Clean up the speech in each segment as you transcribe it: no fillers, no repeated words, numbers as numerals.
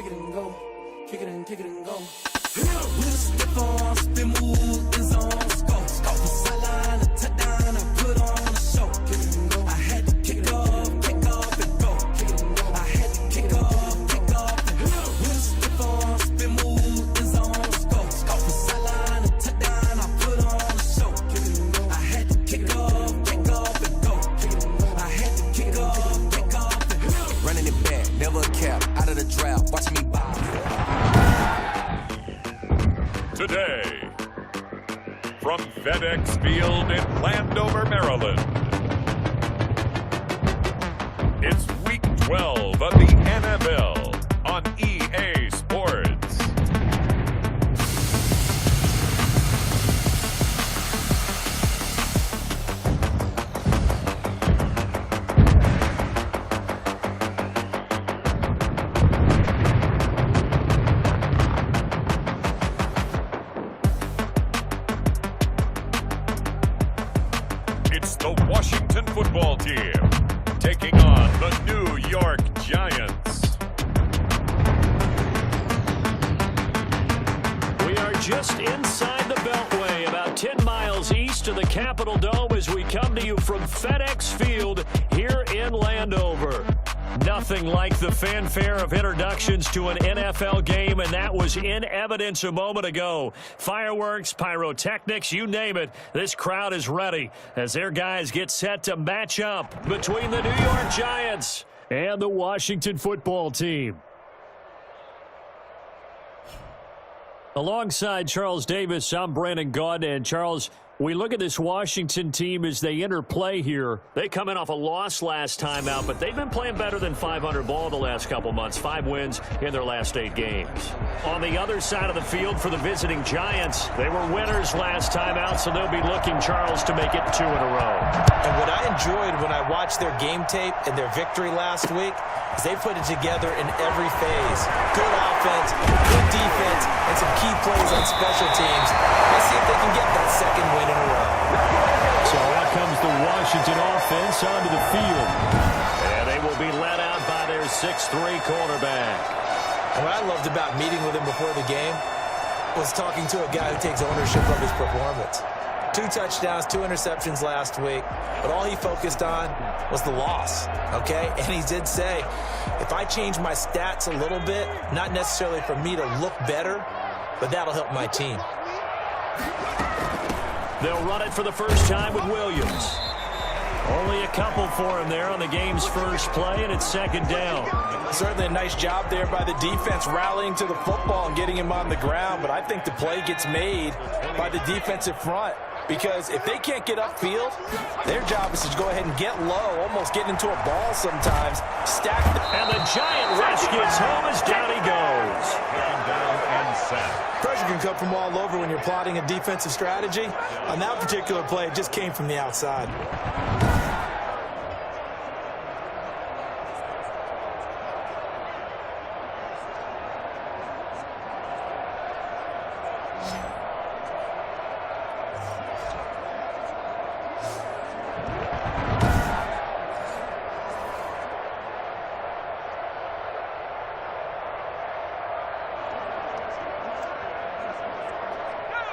kick it and go. Kick it and go. With a stiff arm, spin move, in zone, scope. Scope from sideline to touchdown, I put on a show. Kick it and go. I had to kick off and go. Kick it and go. I had to kick off and go. With a stiff arm, spin move, in zone, scope. Scope from sideline to touchdown, I put on a show. Kick it and go. I had to kick off and go. Kick it and go. I had to kick off and go. Running it back, never a cap, out of the draft, watching me bob. Today, from FedEx Field in Landover, Maryland, it's Week 12 of the NFL on EA Sports. It's the Washington football team taking on the New York Giants. We are just inside the Beltway, about 10 miles east of the Capitol Dome as we come to you from FedEx Field here in Landover. Nothing like the fanfare of introductions to an NFL game, and that was in evidence a moment ago. Fireworks, pyrotechnics, you name it. This crowd is ready as their guys get set to match up between the New York Giants and the Washington football team. Alongside Charles Davis, I'm Brandon Gaudin. And Charles, we look at this Washington team as they interplay here. They come in off a loss last time out, but they've been playing better than 500 ball the last couple months. 5 wins in their last 8 games. On the other side of the field for the visiting Giants, they were winners last time out, so they'll be looking, Charles, to make it 2 in a row. And what I enjoyed when I watched their game tape and their victory last week is they put it together in every phase. Good offense, good defense, and some key plays on special teams. Let's see if they can get that second win in a row. So out comes the Washington offense onto the field. And they will be led out by their 6'3 quarterback. And what I loved about meeting with him before the game was talking to a guy who takes ownership of his performance. 2 touchdowns, 2 interceptions last week, but all he focused on was the loss, okay? And he did say, if I change my stats a little bit, not necessarily for me to look better, but that'll help my team. They'll run it for the first time with Williams. Only a couple for him there on the game's first play, and it's second down. Certainly a nice job there by the defense rallying to the football and getting him on the ground, but I think the play gets made by the defensive front. Because if they can't get upfield, their job is to go ahead and get low, almost get into a ball sometimes, stack them. And the Giant rush gets home as down he goes. Down and set. Pressure can come from all over when you're plotting a defensive strategy. On that particular play, it just came from the outside.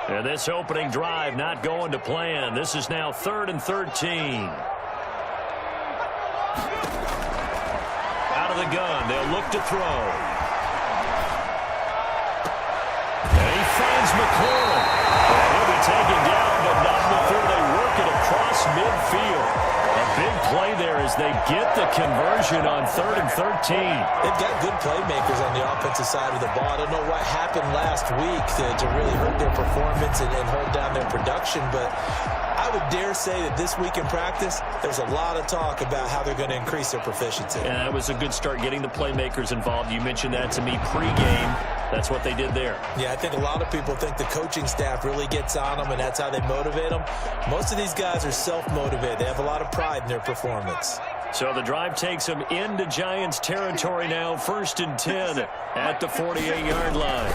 And this opening drive not going to plan. This is now 3rd and 13. Out of the gun, they'll look to throw. And he finds McLaurin. And he'll be taken down, but not before they work it across midfield. A big play there as they get the conversion on 3rd and 13. They've got good playmakers on the offensive side of the ball. I don't know what happened last week to really hurt their performance and hold down their production, but I would dare say that this week in practice, there's a lot of talk about how they're going to increase their proficiency. And that was a good start getting the playmakers involved. You mentioned that to me pregame. That's what they did there. Yeah, I think a lot of people think the coaching staff really gets on them, and that's how they motivate them. Most of these guys are self-motivated. They have a lot of pride in their performance. So the drive takes them into Giants territory now, 1st and 10 at the 48-yard line.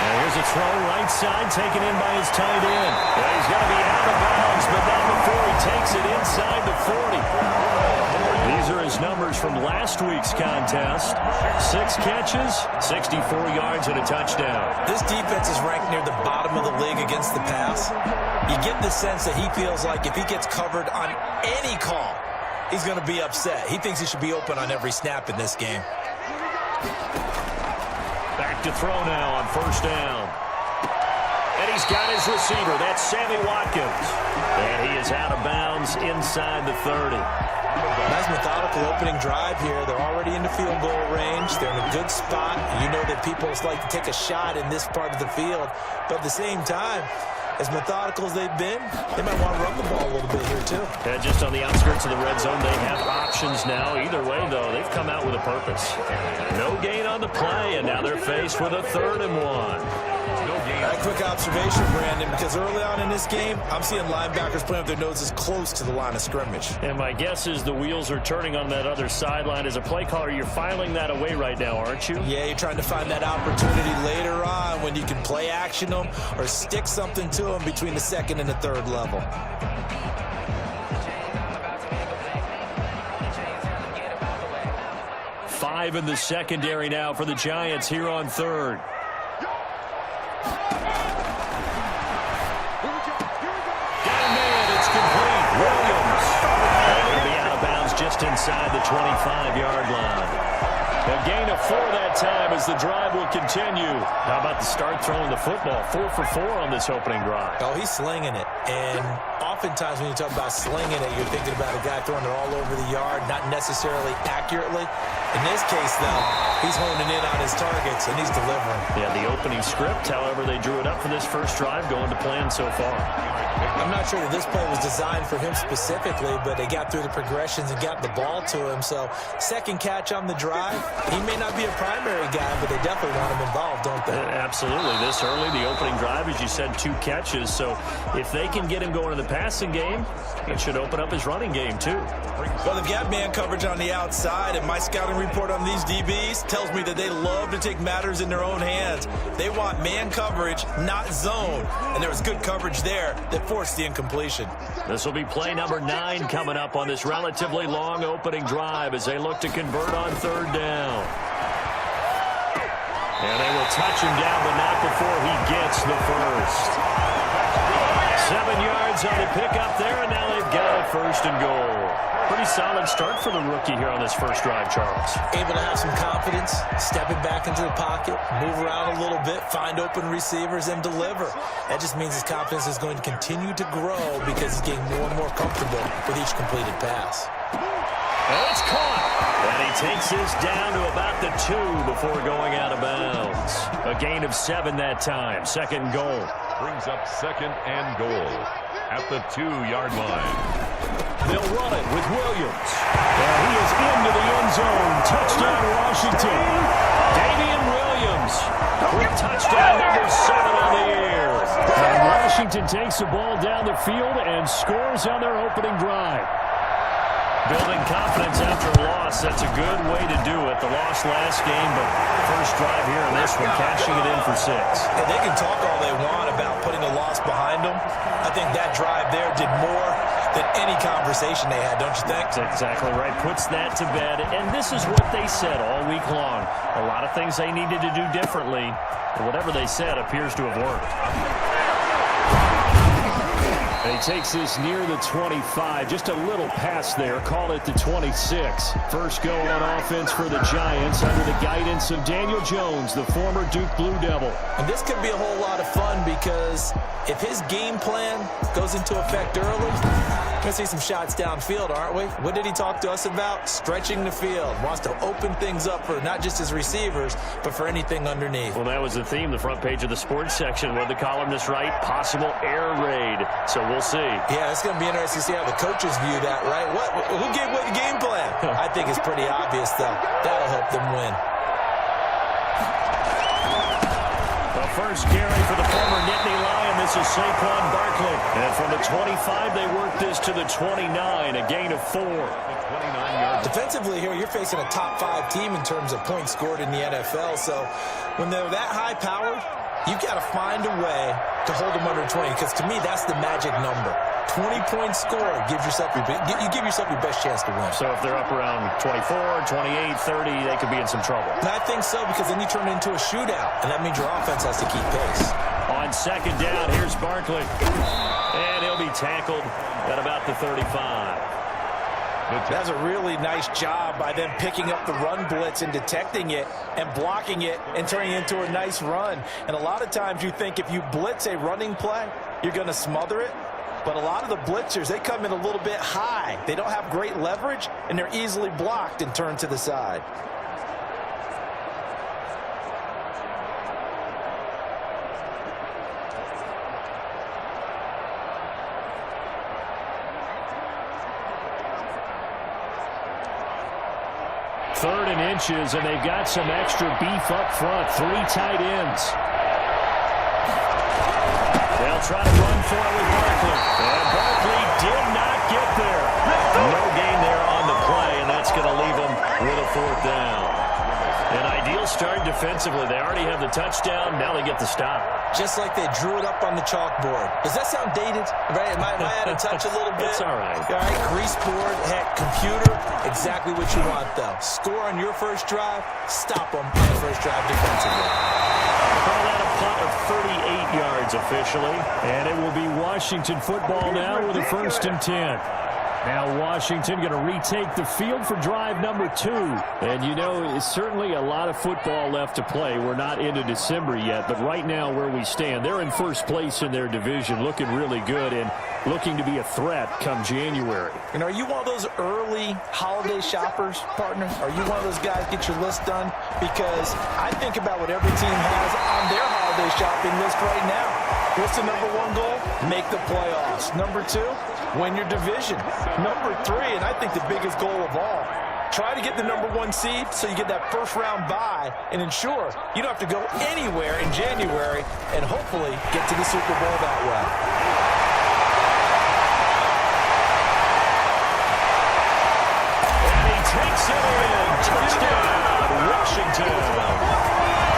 And here's a throw right side taken in by his tight end. Well, he's going to be out of bounds, but not before he takes it inside the 40. These are his numbers from last week's contest. 6 catches, 64 yards, and a touchdown. This defense is ranked near the bottom of the league against the pass. You get the sense that he feels like if he gets covered on any call, he's going to be upset. He thinks he should be open on every snap in this game. Back to throw now on first down. And he's got his receiver. That's Sammy Watkins. And he is out of bounds inside the 30. Nice methodical opening drive here. They're already in the field goal range. They're in a good spot. You know that people like to take a shot in this part of the field. But at the same time, as methodical as they've been, they might want to run the ball a little bit here too. And just on the outskirts of the red zone, they have options now. Either way, though, they've come out with a purpose. No gain on the play, and now they're faced with a 3rd and 1. A quick observation, Brandon, because early on in this game, I'm seeing linebackers playing with their noses close to the line of scrimmage. And my guess is the wheels are turning on that other sideline. As a play caller, you're filing that away right now, aren't you? Yeah, you're trying to find that opportunity later on when you can play action them or stick something to them between the 2nd and the 3rd level. Five in the secondary now for the Giants here on 3rd. Williams. They'll be out of bounds just inside the 25-yard line. A gain of 4 that time as the drive will continue. How about the start throwing the football? 4 for 4 on this opening drive. Oh, he's slinging it. And oftentimes when you talk about slinging it, you're thinking about a guy throwing it all over the yard, not necessarily accurately. In this case, though, he's honing in on his targets, and he's delivering. Yeah, the opening script, however, they drew it up for this first drive, going to plan so far. I'm not sure that this play was designed for him specifically, but they got through the progressions and got the ball to him. So, 2nd catch on the drive. He may not be a primary guy, but they definitely want him involved, don't they? Absolutely. This early, the opening drive, as you said, 2 catches. So, if they can get him going in the passing game, it should open up his running game, too. Well, they've got man coverage on the outside, and my scouting report on these DBs tells me that they love to take matters in their own hands. They want man coverage, not zone. And there was good coverage there that forced the incompletion. This will be play number 9 coming up on this relatively long opening drive as they look to convert on 3rd down. And they will touch him down, but not before he gets the first. 7 yards on the pickup there, and now they've got a 1st and goal. Pretty solid start for the rookie here on this first drive, Charles. Able to have some confidence, stepping back into the pocket, move around a little bit, find open receivers, and deliver. That just means his confidence is going to continue to grow because he's getting more and more comfortable with each completed pass. And it's caught. And he takes this down to about the 2 before going out of bounds. A gain of 7 that time. 2nd goal. Brings up 2nd and goal at the 2-yard line. They'll run it with Williams. And he is into the end zone. Touchdown, Washington. Damian Williams with touchdown number 7 on the air. And Washington takes the ball down the field and scores on their opening drive. Building confidence after a loss, that's a good way to do it. The loss last game, but first drive here in this one, cashing it in for 6. And they can talk all they want about putting a loss behind them. I think that drive there did more than any conversation they had, don't you think? That's exactly right. Puts that to bed. And this is what they said all week long. A lot of things they needed to do differently. But whatever they said appears to have worked. And he takes this near the 25. Just a little pass there. Call it the 26. First go on offense for the Giants under the guidance of Daniel Jones, the former Duke Blue Devil. And this could be a whole lot of fun because if his game plan goes into effect early, we're going to see some shots downfield, aren't we? What did he talk to us about? Stretching the field. Wants to open things up for not just his receivers, but for anything underneath. Well, that was the theme, the front page of the sports section. What the columnist write? Possible air raid. So we'll see. Yeah, it's going to be interesting to see how the coaches view that, right? Who gave away the game plan? I think it's pretty obvious, though. That'll help them win. The first carry for the former Nittany Lion. This is Saquon Barkley. And from the 25, they work this to the 29, a gain of 4. 29 yards. Defensively here, you're facing a top 5 team in terms of points scored in the NFL. So when they're that high-powered, you've got to find a way to hold them under 20, because to me, that's the magic number. 20-point score gives yourself you give yourself your best chance to win. So if they're up around 24, 28, 30, they could be in some trouble. And I think so, because then you turn it into a shootout, and that means your offense has to keep pace. On second down, here's Barkley. And he'll be tackled at about the 35. That's a really nice job by them picking up the run blitz and detecting it and blocking it and turning it into a nice run. And a lot of times you think if you blitz a running play, you're going to smother it. But a lot of the blitzers, they come in a little bit high. They don't have great leverage, and they're easily blocked and turned to the side. Third and inches, and they've got some extra beef up front. 3 tight ends. They'll try to run for it with Barkley. And Barkley did not get there. No gain there on the play, and that's going to leave them with a 4th down. An ideal start defensively. They already have the touchdown. Now they get the stop. Just like they drew it up on the chalkboard. Does that sound dated? Right? Am I out of touch a little bit? It's all right. All right, grease board, heck, computer, exactly what you want, though. Score on your first drive, stop them on the first drive defensively. Call that a punt of 38 yards officially. And it will be Washington football now with a 1st and 10. Now Washington going to retake the field for drive number 2. And, you know, it's certainly a lot of football left to play. We're not into December yet, but right now where we stand, they're in first place in their division, looking really good and looking to be a threat come January. And are you one of those early holiday shoppers, partner? Are you one of those guys get your list done? Because I think about what every team has on their holiday shopping list right now. What's the number 1 goal? Make the playoffs. Number 2, win your division. Number 3, and I think the biggest goal of all, try to get the number 1 seed so you get that first-round bye and ensure you don't have to go anywhere in January and hopefully get to the Super Bowl that way. And he takes it in. Touchdown, Washington.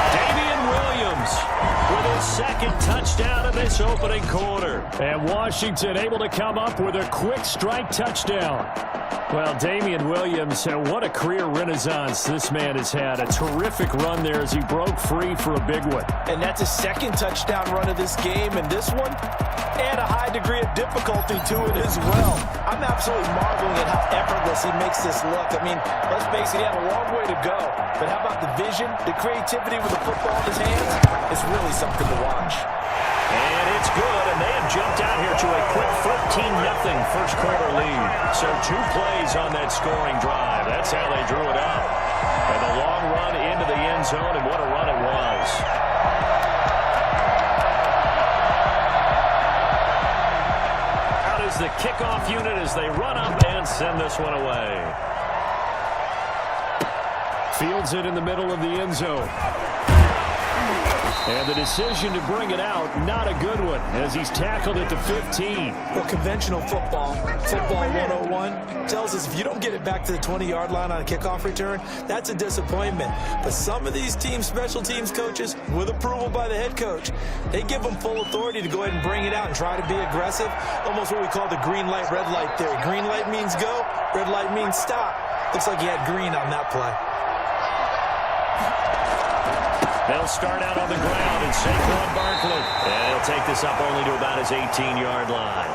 Damian Williams with his 2nd touchdown of this opening quarter. And Washington able to come up with a quick strike touchdown. Well, Damian Williams, what a career renaissance this man has had. A terrific run there as he broke free for a big one. And that's his 2nd touchdown run of this game, and this one, and a high degree of difficulty to it as well. I'm absolutely marveling at how effortless he makes this look. I mean, let's face it, he had a long way to go. But how about the vision, the creativity with the football in his hands? It's really something to watch. And it's good, and they have jumped out here to a quick 14-0 first quarter lead. So 2 plays on that scoring drive. That's how they drew it up. And a long run into the end zone, and what a run it was. Out is the kickoff unit as they run up and send this one away. Fields it in the middle of the end zone. And the decision to bring it out, not a good one, as he's tackled at the 15. Well, conventional football 101, tells us if you don't get it back to the 20-yard line on a kickoff return, that's a disappointment. But some of these team special teams coaches, with approval by the head coach, they give them full authority to go ahead and bring it out and try to be aggressive. Almost what we call the green light, red light theory. Green light means go, red light means stop. Looks like he had green on that play. They'll start out on the ground, and Saquon Barkley. And he'll take this up only to about his 18-yard line.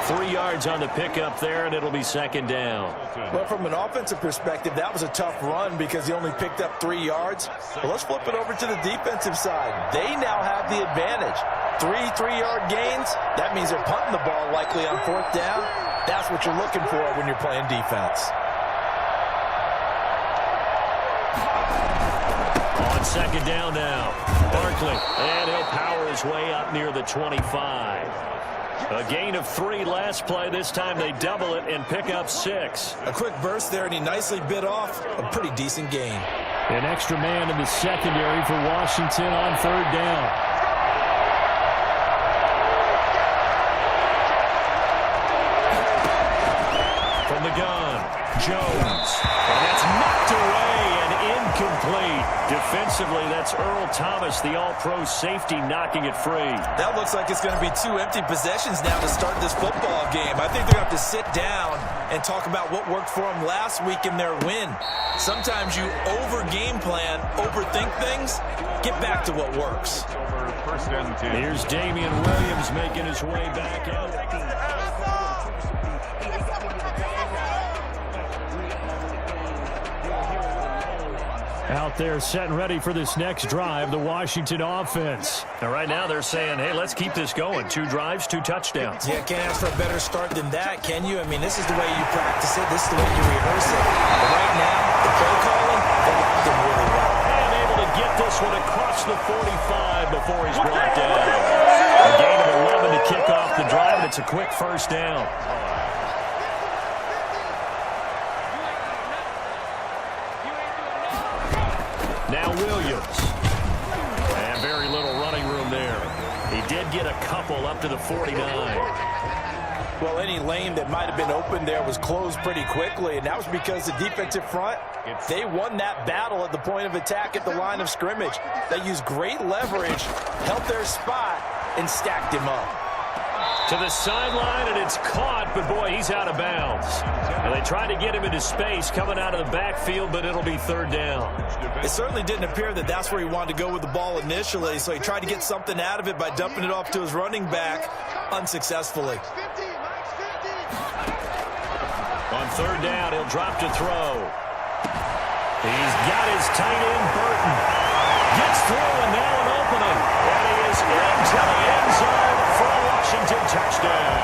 3 yards on the pickup there, and it'll be 2nd down. Well, from an offensive perspective, that was a tough run because he only picked up 3 yards. But let's flip it over to the defensive side. They now have the advantage. 3 3-yard gains, that means they're punting the ball likely on 4th down. That's what you're looking for when you're playing defense. On 2nd down now, Barkley, and he'll power his way up near the 25. A gain of 3 last play. This time they double it and pick up 6. A quick burst there, and he nicely bit off a pretty decent gain. An extra man in the secondary for Washington on 3rd down. From the gun, Jones. And that's knocked away and incomplete. Defensively, that's Earl Thomas, the all-pro safety, knocking it free. That looks like it's going to be 2 empty possessions now to start this football game. I think they're going to have to sit down and talk about what worked for them last week in their win. Sometimes you over-game plan, overthink things, get back to what works. Here's Damian Williams making his way back out. Out there set and ready for this next drive, the Washington offense. And right now they're saying, hey, let's keep this going. 2 drives, 2 touchdowns. Yeah, can't ask for a better start than that, can you? I mean, this is the way you practice it. This is the way you rehearse it. But right now, the play calling, they locked him really well. And able to get this one across the 45 before he's brought down. A gain of 11 to kick off the drive, and it's a quick first down. Now Williams. And very little running room there. He did get a couple up to the 49. Well, any lane that might have been open there was closed pretty quickly, and that was because the defensive front, they won that battle at the point of attack at the line of scrimmage. They used great leverage, held their spot, and stacked him up. To the sideline, and it's caught, but boy, he's out of bounds. And they tried to get him into space coming out of the backfield, but it'll be 3rd down. It certainly didn't appear that that's where he wanted to go with the ball initially, so he tried to get something out of it by dumping it off to his running back unsuccessfully. On 3rd down, he'll drop to throw. He's got his tight end, Burton. Gets through, and now an opening. And he is into the end zone for a Washington touchdown.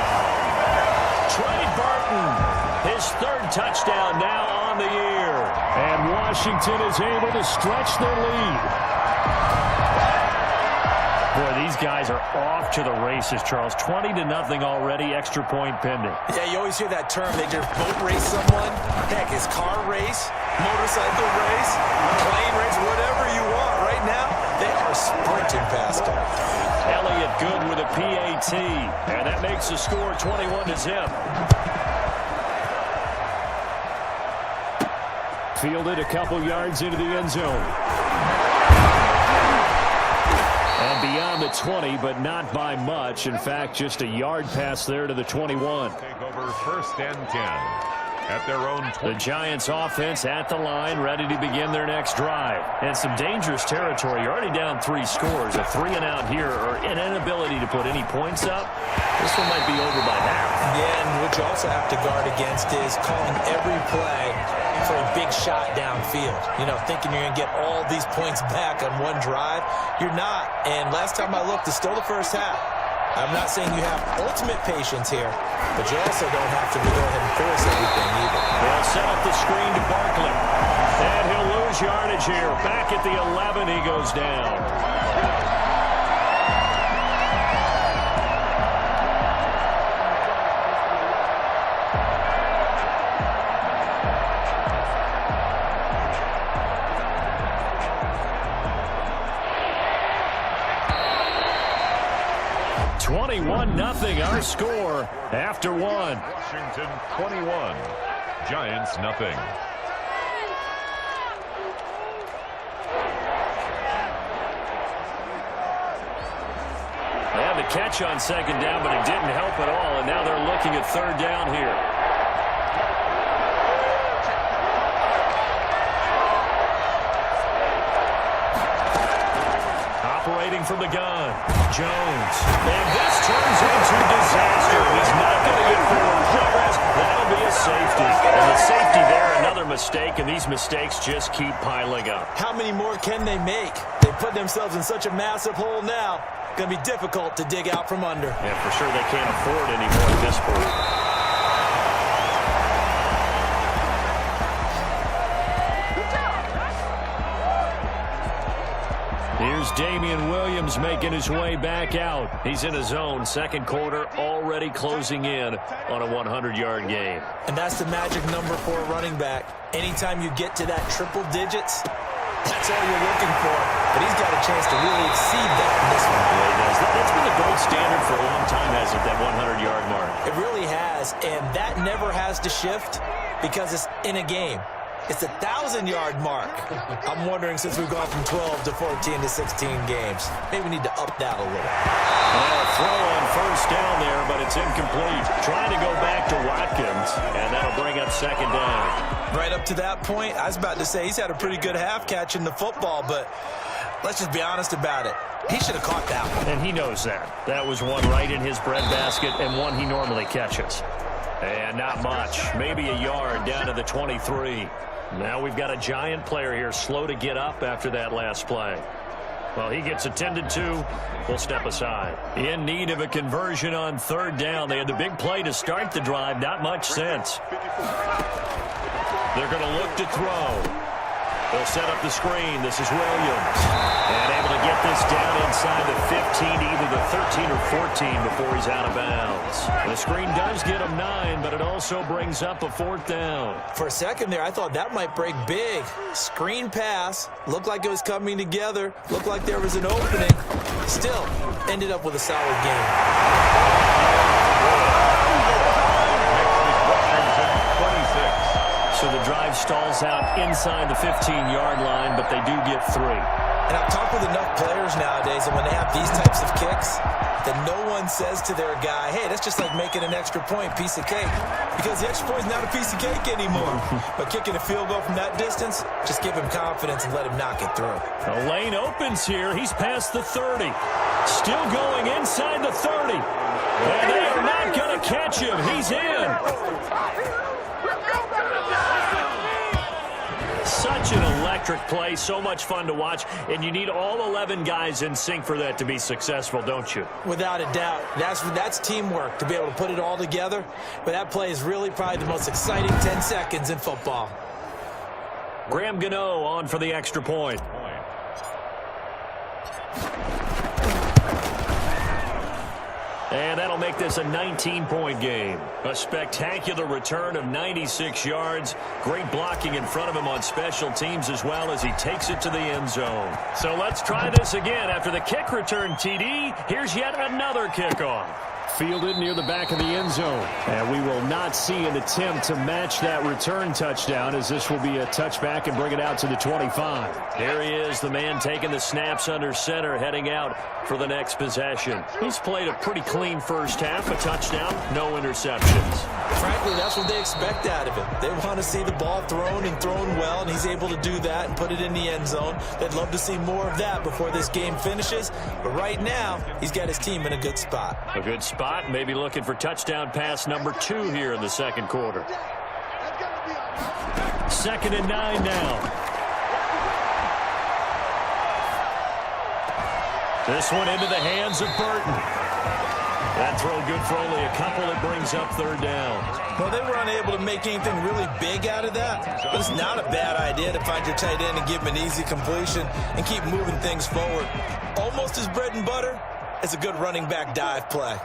Trey Burton, his 3rd touchdown now on the year. And Washington is able to stretch their lead. Boy, these guys are off to the races, Charles. 20-0 already, extra point pending. Yeah, you always hear that term. They just boat race someone. Heck, it's car race, motorcycle race, plane race, whatever you want. Right now, they are sprinting past them. Elliott good with a PAT, and that makes the score 21-0. Fielded a couple yards into the end zone. And beyond the 20, but not by much. In fact, just a yard pass there to the 21. Take over 1st and 10. At their own 20. The Giants offense at the line, ready to begin their next drive. And some dangerous territory. You're already down 3 scores. A 3-and-out here, or an inability to put any points up. This one might be over by half. Yeah, and what you also have to guard against is calling every play for a big shot downfield. You know, thinking you're going to get all these points back on one drive. You're not. And last time I looked, it's still the first half. I'm not saying you have ultimate patience here, but you also don't have to go ahead and force everything either. They'll set up the screen to Barkley. And he'll lose yardage here. Back at the 11, he goes down. 21-0 our score after 1. Washington 21, Giants nothing. They had the catch on 2nd down, but it didn't help at all, and now they're looking at 3rd down here. Operating from the gun, Jones. And this turns into disaster. He's not going to get forward progress. That'll be a safety. And the safety there, another mistake, and these mistakes just keep piling up. How many more can they make? They put themselves in such a massive hole now. Going to be difficult to dig out from under. Yeah, for sure they can't afford any more at this point. Here's Damian Williams making his way back out. He's in his zone. 2nd quarter already closing in on a 100-yard game. And that's the magic number for a running back. Anytime you get to that triple digits, that's all you're looking for. But he's got a chance to really exceed that in this one. Yeah, he does. That's been the gold standard for a long time, hasn't it, that 100-yard mark? It really has, and that never has to shift because it's in a game. It's a 1,000-yard mark. I'm wondering, since we've gone from 12 to 14 to 16 games, maybe we need to up that a little. Well, a throw on first down there, but it's incomplete. Trying to go back to Watkins, and that'll bring up second down. Right up to that point, I was about to say he's had a pretty good half catching the football, but let's just be honest about it. He should have caught that one. And he knows that. That was one right in his breadbasket and one he normally catches. And not much. Maybe a yard down to the 23. Now we've got a giant player here slow to get up after that last play. Well, he gets attended to. We'll step aside. In need of a conversion on third down. They had the big play to start the drive. Not much sense. They're going to look to throw. They'll set up the screen. This is Williams. And able to get this down inside the 15, either the 13 or 14 before he's out of bounds. The screen does get him 9, but it also brings up a fourth down. For a second there, I thought that might break big. Screen pass. Looked like it was coming together. Looked like there was an opening. Still, ended up with a solid game. So the drive stalls out inside the 15-yard line, but they do get 3. And I've talked with enough players nowadays that when they have these types of kicks, that no one says to their guy, hey, that's just like making an extra point, piece of cake. Because the extra point is not a piece of cake anymore. But kicking a field goal from that distance, just give him confidence and let him knock it through. The lane opens here. He's past the 30. Still going inside the 30. And they are not going to catch him. He's in. Such an electric play, so much fun to watch, and you need all 11 guys in sync for that to be successful, don't you? Without a doubt. That's teamwork, to be able to put it all together. But that play is really probably the most exciting 10 seconds in football. Graham Gano on for the extra point. And that'll make this a 19-point game. A spectacular return of 96 yards. Great blocking in front of him on special teams as well as he takes it to the end zone. So let's try this again. After the kick return TD, here's yet another kickoff. Fielded near the back of the end zone. And we will not see an attempt to match that return touchdown, as this will be a touchback and bring it out to the 25. There he is, the man taking the snaps under center, heading out for the next possession. He's played a pretty clean first half, a touchdown, no interceptions. Frankly, that's what they expect out of him. They want to see the ball thrown and thrown well, and he's able to do that and put it in the end zone. They'd love to see more of that before this game finishes. But right now, he's got his team in a good spot. A good spot, maybe looking for touchdown pass number 2 here in the second quarter. 2nd and 9 now. This one into the hands of Burton. That throw good for only a couple. It brings up third down. Well, they were unable to make anything really big out of that, but it's not a bad idea to find your tight end and give him an easy completion and keep moving things forward. Almost as bread and butter as a good running back dive play.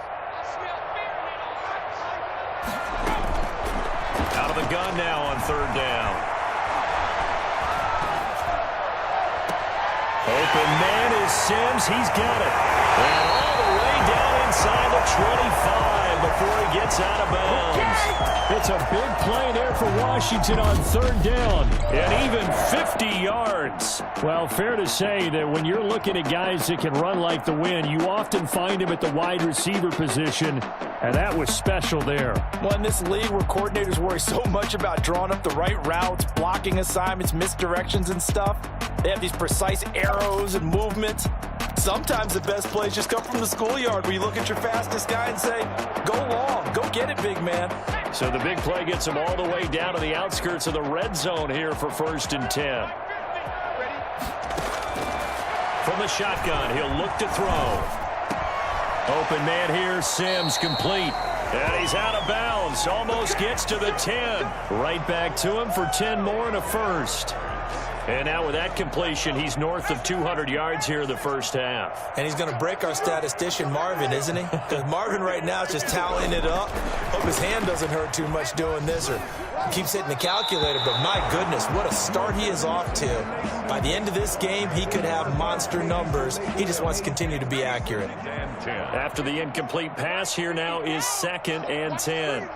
Out of the gun now on third down. Open man is Sims. He's got it. And all the way down inside the 25 before he gets out of bounds. It's a big play there for Washington on third down. And even 50 yards. Well, fair to say that when you're looking at guys that can run like the wind, you often find him at the wide receiver position. And that was special there. Well, in this league where coordinators worry so much about drawing up the right routes, blocking assignments, misdirections and stuff, they have these precise arrows and movements. Sometimes the best plays just come from the schoolyard where you look at your fastest guy and say, go long, go get it, big man. So the big play gets him all the way down to the outskirts of the red zone here for 1st and 10. From the shotgun, he'll look to throw. Open man here, Sims, complete. And he's out of bounds, almost gets to the 10. Right back to him for 10 more and a first. And now with that completion, he's north of 200 yards here in the first half. And he's going to break our statistician, Marvin, isn't he? Because Marvin right now is just tallying it up. Hope his hand doesn't hurt too much doing this or keeps hitting the calculator. But my goodness, what a start he is off to. By the end of this game, he could have monster numbers. He just wants to continue to be accurate. After the incomplete pass, here now is 2nd and 10.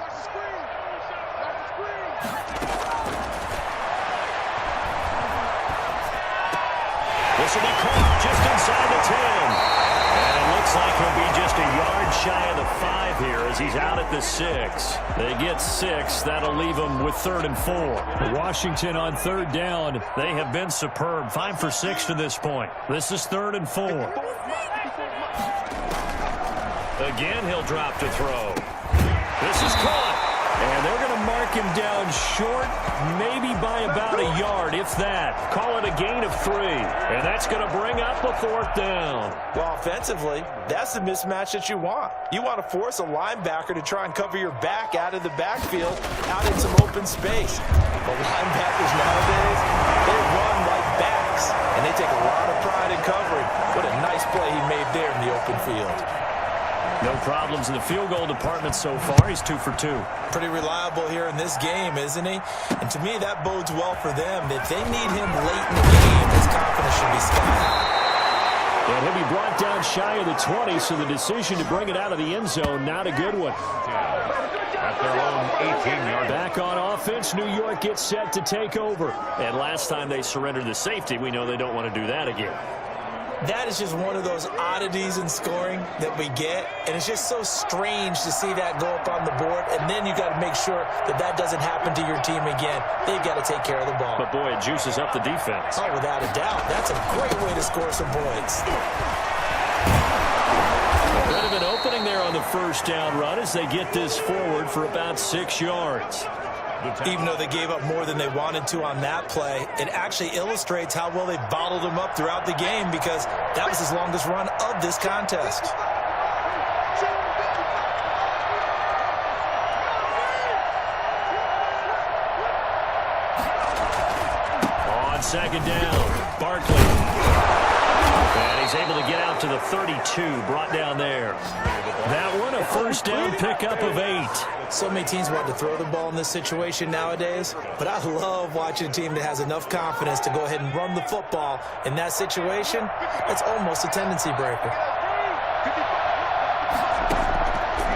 will be caught just inside the 10. And it looks like he'll be just a yard shy of the 5 here as he's out at the 6. They get 6. That'll leave them with 3rd and 4. Washington on 3rd down. They have been superb. 5 for 6 to this point. This is 3rd and 4. Again, he'll drop to throw. This is caught. And they're going to mark him down short, maybe by about a yard, if that. Call it a gain of 3. And that's going to bring up a 4th down. Well, offensively, that's the mismatch that you want. You want to force a linebacker to try and cover your back out of the backfield, out in some open space. But linebackers nowadays, they run like backs, and they take a lot of pride in covering. What a nice play he made there in the open field. No problems in the field goal department so far. He's 2 for 2. Pretty reliable here in this game, isn't he? And to me, that bodes well for them. If they need him late in the game, his confidence should be sky high. And he'll be brought down shy of the 20, so the decision to bring it out of the end zone, not a good one. At their own 18-yard. Back on offense, New York gets set to take over. And last time they surrendered the safety, we know they don't want to do that again. That is just one of those oddities in scoring that we get, and it's just so strange to see that go up on the board, and then you got to make sure that that doesn't happen to your team again. They've got to take care of the ball. But, boy, it juices up the defense. Oh, without a doubt. That's a great way to score some points. A bit of an opening there on the 1st down run as they get this forward for about 6 yards. Even though they gave up more than they wanted to on that play, it actually illustrates how well they bottled them up throughout the game because that was his longest run of this contest. On 2nd down, Barkley. And he's able to get out to the 32, brought down there. That one, a 1st down pickup of 8. So many teams want to throw the ball in this situation nowadays, but I love watching a team that has enough confidence to go ahead and run the football. In that situation, it's almost a tendency breaker.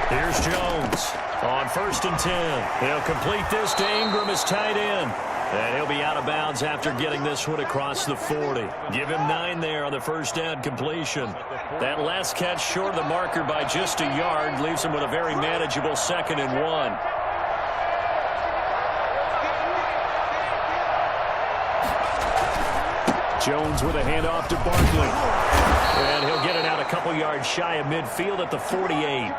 Here's Jones on 1st and 10. He'll complete this to Ingram as tight end. And he'll be out of bounds after getting this one across the 40. Give him 9 there on the 1st down completion. That last catch short of the marker by just a yard leaves him with a very manageable 2nd and 1. Jones with a handoff to Barkley. And he'll get it out a couple yards shy of midfield at the 48.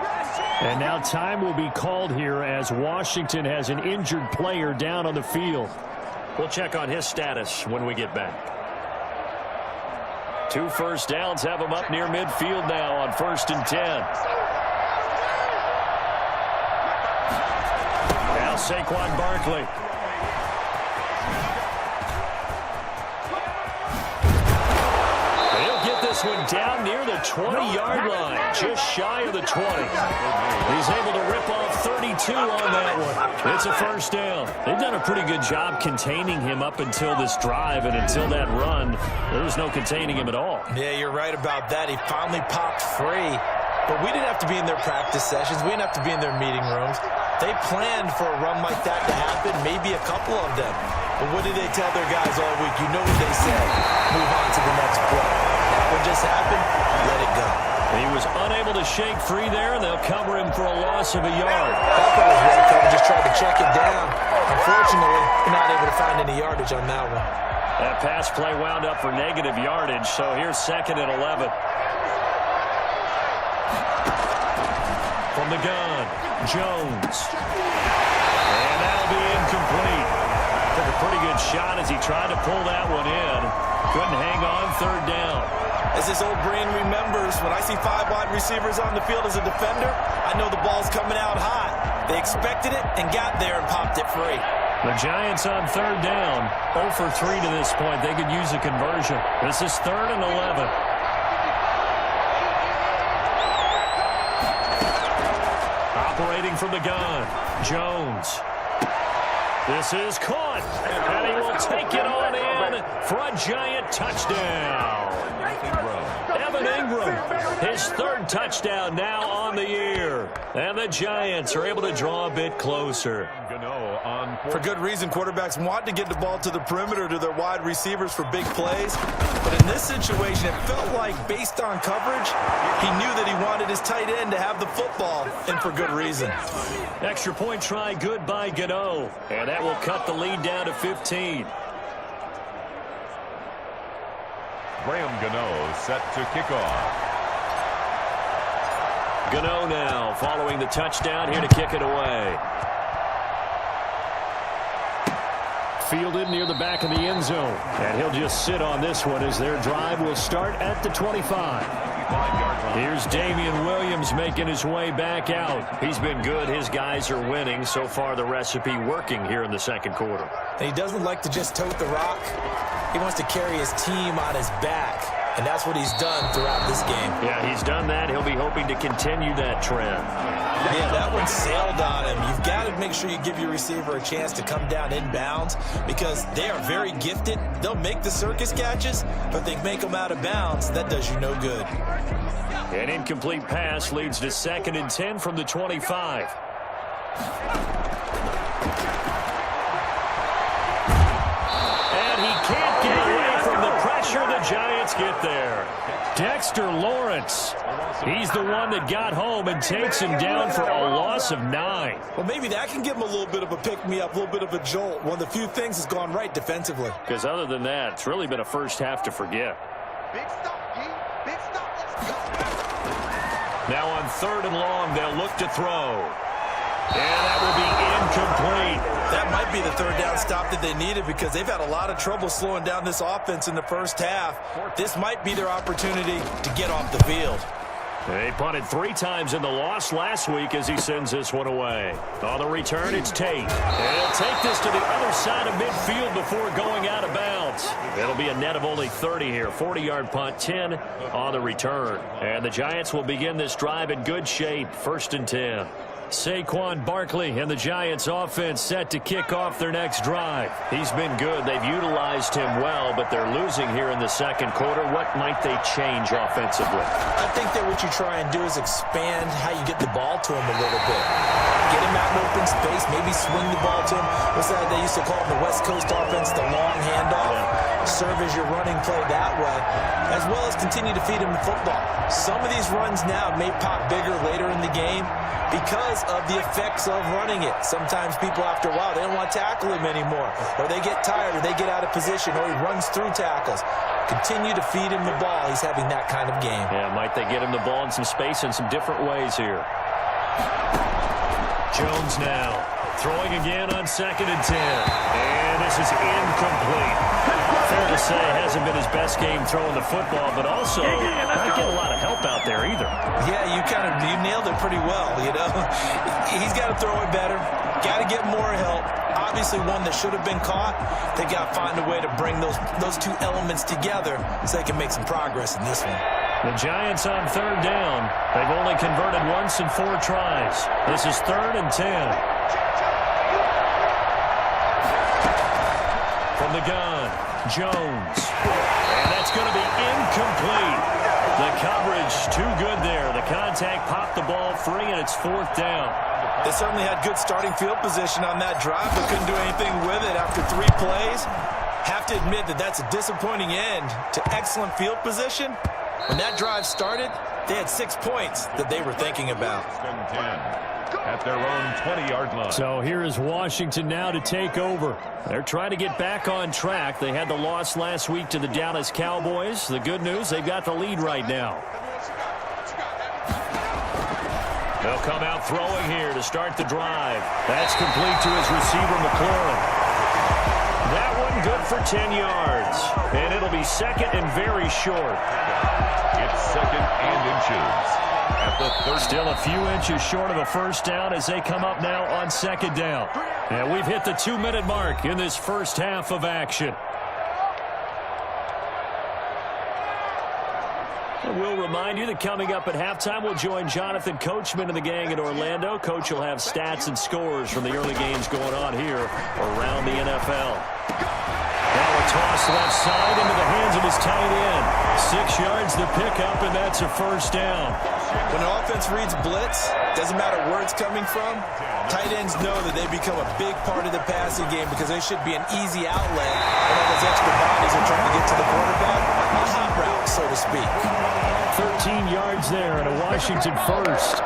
And now time will be called here as Washington has an injured player down on the field. We'll check on his status when we get back. 2 1st downs have him up near midfield now on 1st and 10. Now Saquon Barkley. He'll get this one down near the 20-yard line, just shy of the 20. He's able to rip off 32 on that one. It's a 1st down. They've done a pretty good job containing him up until this drive, and until that run, there was no containing him at all. Yeah, you're right about that. He finally popped free. But we didn't have to be in their practice sessions. We didn't have to be in their meeting rooms. They planned for a run like that to happen, maybe a couple of them. But what did they tell their guys all week? You know what they said. Move on to the next play. That one just happened. Let it go. He was unable to shake free there, and they'll cover him for a loss of a yard. That was well covered. Just tried to check it down. Unfortunately, not able to find any yardage on that one. That pass play wound up for negative yardage, so here's 2nd and 11. From the gun, Jones. And that'll be incomplete. Took a pretty good shot as he tried to pull that one in. Couldn't hang on 3rd down. As his old brain remembers, when I see 5 wide receivers on the field as a defender, I know the ball's coming out hot. They expected it and got there and popped it free. The Giants on 3rd down, 0 for 3 to this point. They could use a conversion. This is 3rd and 11. Operating from the gun, Jones. This is caught, and he will take it on in for a Giant touchdown. Evan Ingram, his third touchdown now on the year. And the Giants are able to draw a bit closer. For good reason, quarterbacks want to get the ball to the perimeter to their wide receivers for big plays. But in this situation, it felt like, based on coverage, he knew that he wanted his tight end to have the football, and for good reason. Extra point try good by Gano, and that will cut the lead down to 15. Graham Gano set to kick off. Gano now following the touchdown here to kick it away. Fielded near the back of the end zone. And he'll just sit on this one as their drive will start at the 25. Here's Damian Williams making his way back out. He's been good. His guys are winning. So far, the recipe working here in the second quarter. And he doesn't like to just tote the rock. He wants to carry his team on his back. And that's what he's done throughout this game. Yeah, he's done that. He'll be hoping to continue that trend. Yeah, that one sailed on him. You've got to make sure you give your receiver a chance to come down inbounds because they are very gifted. They'll make the circus catches, but they make them out of bounds. That does you no good. An incomplete pass leads to 2nd and 10 from the 25. And he can't get away from the pressure. The Giants get there. Dexter Lawrence. He's the one that got home and takes him down for a loss of 9. Well, maybe that can give him a little bit of a pick-me-up, a little bit of a jolt. One of the few things has gone right defensively. Because other than that, it's really been a first half to forget. Big stop, G. Big stop. Let's go. Now on 3rd and long, they'll look to throw. And that will be incomplete. That might be the 3rd down stop that they needed because they've had a lot of trouble slowing down this offense in the first half. This might be their opportunity to get off the field. They punted 3 times in the loss last week as he sends this one away. On the return, it's Tate. And he'll take this to the other side of midfield before going out of bounds. It'll be a net of only 30 here. 40-yard punt, 10 on the return. And the Giants will begin this drive in good shape. 1st and 10. Saquon Barkley and the Giants offense set to kick off their next drive. He's been good. They've utilized him well, but they're losing here in the second quarter. What might they change offensively? I think that what you try and do is expand how you get the ball to him a little bit. Get him out in open space, maybe swing the ball to him. What's that they used to call it, the West Coast offense, the long handoff. Serve as your running play that way, as well as continue to feed him the football. Some of these runs now may pop bigger later in the game because of the effects of running it. Sometimes people, after a while, they don't want to tackle him anymore, or they get tired, or they get out of position, or he runs through tackles. Continue to feed him the ball. He's having that kind of game. Yeah, might they get him the ball in some space in some different ways here. Jones now throwing again on 2nd and 10. And this is incomplete. Fair to say, hasn't been his best game throwing the football, but also not getting a lot of help out there either. Yeah, you nailed it pretty well, you know. He's got to throw it better. Got to get more help. Obviously one that should have been caught. They got to find a way to bring those two elements together so they can make some progress in this one. The Giants on 3rd down. They've only converted once in 4 tries. This is 3rd and 10. From the gun, Jones. And that's going to be incomplete. The coverage too good there. The contact popped the ball free, and it's 4th down. They certainly had good starting field position on that drive, but couldn't do anything with it after 3 plays. Have to admit that that's a disappointing end to excellent field position. When that drive started, they had 6 points that they were thinking about. At their own 20-yard line. So here is Washington now to take over. They're trying to get back on track. They had the loss last week to the Dallas Cowboys. The good news, they've got the lead right now. They'll come out throwing here to start the drive. That's complete to his receiver, McLaurin. That one good for 10 yards. And it'll be 2nd and very short. It's 2nd and inches. At the 30. Still a few inches short of a 1st down as they come up now on 2nd down. And we've hit the 2-minute mark in this first half of action. We'll remind you that coming up at halftime, we'll join Jonathan Coachman and the gang in Orlando. Coach will have stats and scores from the early games going on here around the NFL. Now a toss left side into the hands of his tight end. 6 yards the pickup, and that's a first down. When an offense reads blitz, doesn't matter where it's coming from, tight ends know that they become a big part of the passing game because they should be an easy outlet when all those extra bodies are trying to get to the quarterback. A hot route, so to speak. 13 yards there and a Washington first.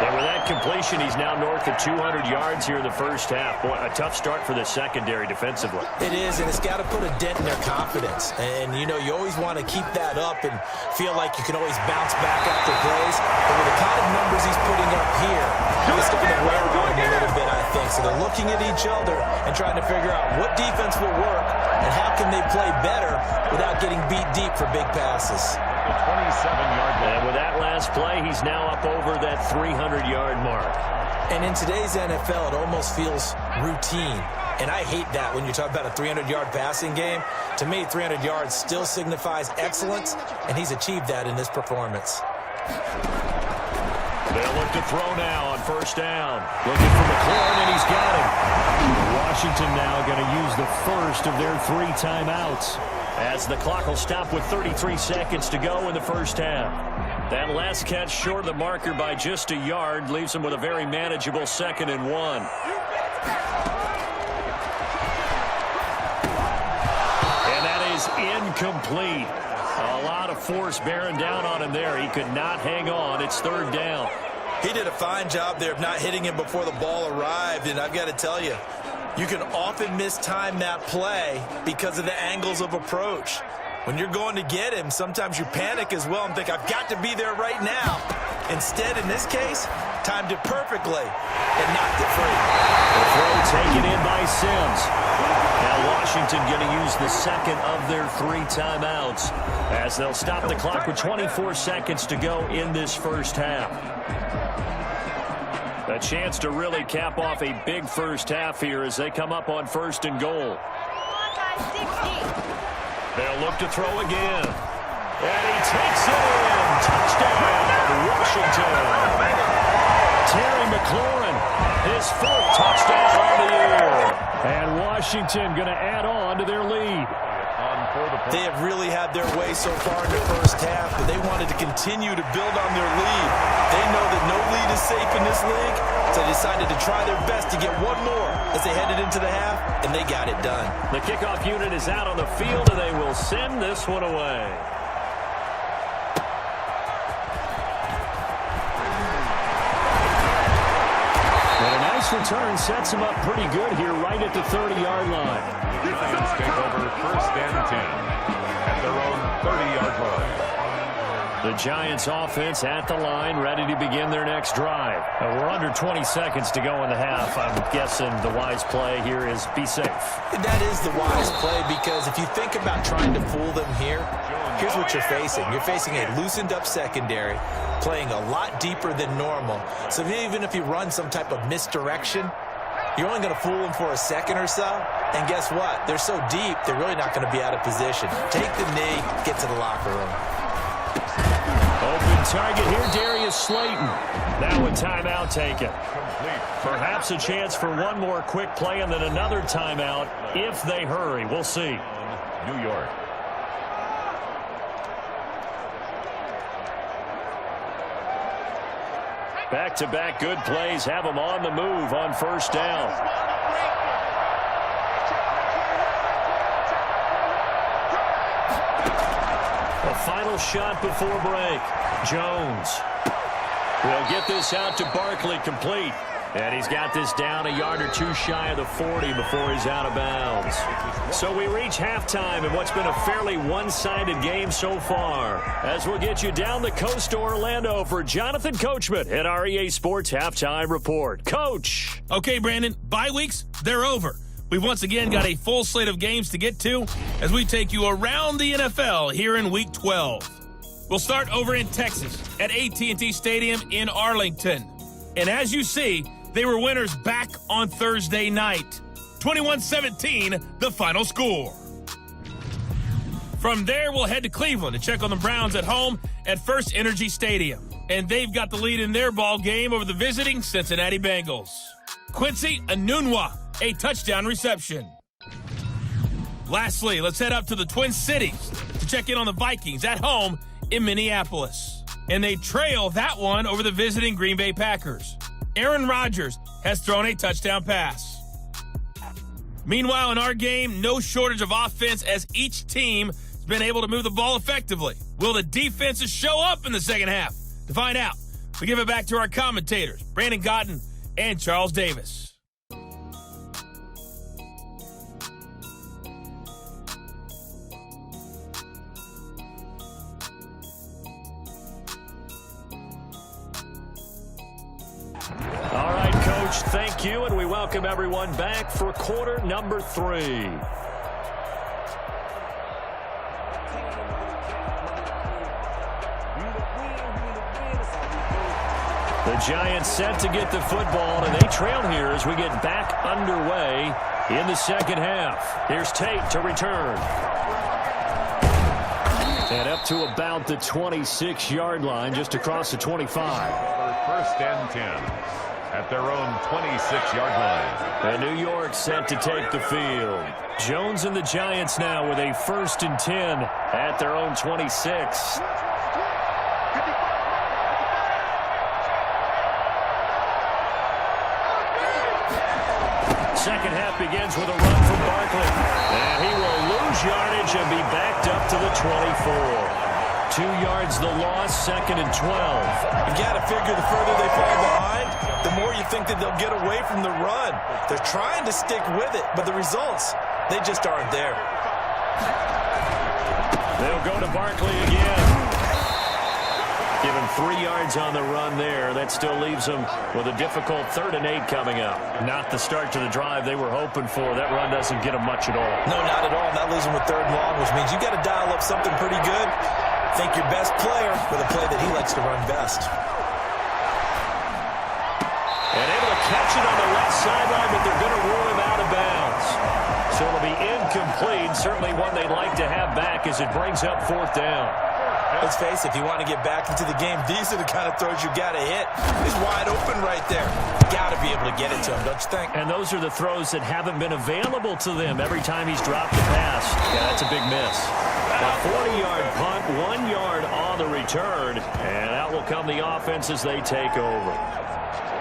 And with that completion, he's now north of 200 yards here in the first half. Boy, a tough start for the secondary defensively. It is, and it's got to put a dent in their confidence. And, you know, you always want to keep that up and feel like you can always bounce back after plays. But with the kind of numbers he's putting up here, it's going to wear on him a little bit, I think. So they're looking at each other and trying to figure out what defense will work and how can they play better without getting beat deep for big passes. 27-yard line. And with that last play, he's now up over that 300-yard mark. And in today's NFL, it almost feels routine. And I hate that when you talk about a 300-yard passing game. To me, 300 yards still signifies excellence, and he's achieved that in this performance. They'll look to throw now on first down. Looking for McLaurin, and he's got him. Washington now going to use the first of their 3 timeouts, as the clock will stop with 33 seconds to go in the first half. That last catch short of the marker by just a yard leaves him with a very manageable 2nd and 1. And that is incomplete. A lot of force bearing down on him there. He could not hang on. It's 3rd down. He did a fine job there of not hitting him before the ball arrived, and I've got to tell you, you can often mistime that play because of the angles of approach. When you're going to get him, sometimes you panic as well and think, I've got to be there right now. Instead, in this case, timed it perfectly and knocked it free. The throw taken in by Sims. Now Washington going to use the 2nd of their 3 timeouts as they'll stop the clock with 24 seconds to go in this first half. A chance to really cap off a big first half here as they come up on 1st and goal. They'll look to throw again. And he takes it in. Touchdown, Washington. Terry McLaurin, his 4th touchdown on the year. And Washington going to add on to their lead. They have really had their way so far in the first half, but they wanted to continue to build on their lead. They know that no lead is safe in this league, so they decided to try their best to get one more as they headed into the half, and they got it done. The kickoff unit is out on the field, and they will send this one away. And a nice return sets him up pretty good here right at the 30-yard line. Giants take over 1st and 10 at their own 30-yard line. The Giants offense at the line, ready to begin their next drive. We're under 20 seconds to go in the half. I'm guessing the wise play here is be safe. That is the wise play because if you think about trying to fool them here, here's what you're facing. You're facing a loosened up secondary, playing a lot deeper than normal. So even if you run some type of misdirection, you're only going to fool them for a second or so. And guess what? They're so deep, they're really not going to be out of position. Take the knee, get to the locker room. Open target here, Darius Slayton. Now a timeout taken. Perhaps a chance for one more quick play and then another timeout if they hurry. We'll see. New York. Back-to-back good plays have them on the move on 1st down. A final shot before break. Jones will get this out to Barkley, complete. And he's got this down a yard or 2 shy of the 40 before he's out of bounds. So we reach halftime in what's been a fairly one-sided game so far. As we'll get you down the coast to Orlando for Jonathan Coachman at our EA Sports Halftime Report. Coach. Okay, Brandon, bye weeks, they're over. We've once again got a full slate of games to get to as we take you around the NFL here in Week 12. We'll start over in Texas at AT&T Stadium in Arlington. And as you see, they were winners back on Thursday night. 21-17, the final score. From there, we'll head to Cleveland to check on the Browns at home at First Energy Stadium. And they've got the lead in their ball game over the visiting Cincinnati Bengals. Quincy Enunwa, a touchdown reception. Lastly, let's head up to the Twin Cities to check in on the Vikings at home in Minneapolis. And they trail that one over the visiting Green Bay Packers. Aaron Rodgers has thrown a touchdown pass. Meanwhile, in our game, no shortage of offense as each team has been able to move the ball effectively. Will the defenses show up in the second half? To find out, we give it back to our commentators, Brandon Cotton and Charles Davis. All right, Coach, thank you, and we welcome everyone back for quarter number 3. The Giants set to get the football, and they trail here as we get back underway in the second half. Here's Tate to return. And up to about the 26-yard line, just across the 25. First and 10 at their own 26-yard line. And New York set to take the field. Jones and the Giants now with a 1st and 10 at their own 26. Second half begins with a run from Barkley. And he will lose yardage and be backed up to the 24. 2 yards the loss, 2nd and 12. You got to figure the further they fall behind, the more you think that they'll get away from the run. They're trying to stick with it, but the results, they just aren't there. They'll go to Barkley again. Give him 3 yards on the run there. That still leaves them with a difficult 3rd and 8 coming up. Not the start to the drive they were hoping for. That run doesn't get them much at all. No, not at all. That leaves them with 3rd and long, which means you got to dial up something pretty good. Think your best player with a play that he likes to run best. And able to catch it on the left sideline, but they're going to rule him out of bounds. So it'll be incomplete. Certainly one they'd like to have back as it brings up 4th down. Let's face it, if you want to get back into the game, these are the kind of throws you got to hit. He's wide open right there. Got to be able to get it to him, don't you think? And those are the throws that haven't been available to them every time he's dropped the pass. Yeah, that's a big miss. A 40-yard punt, 1 yard on the return, and out will come the offense as they take over.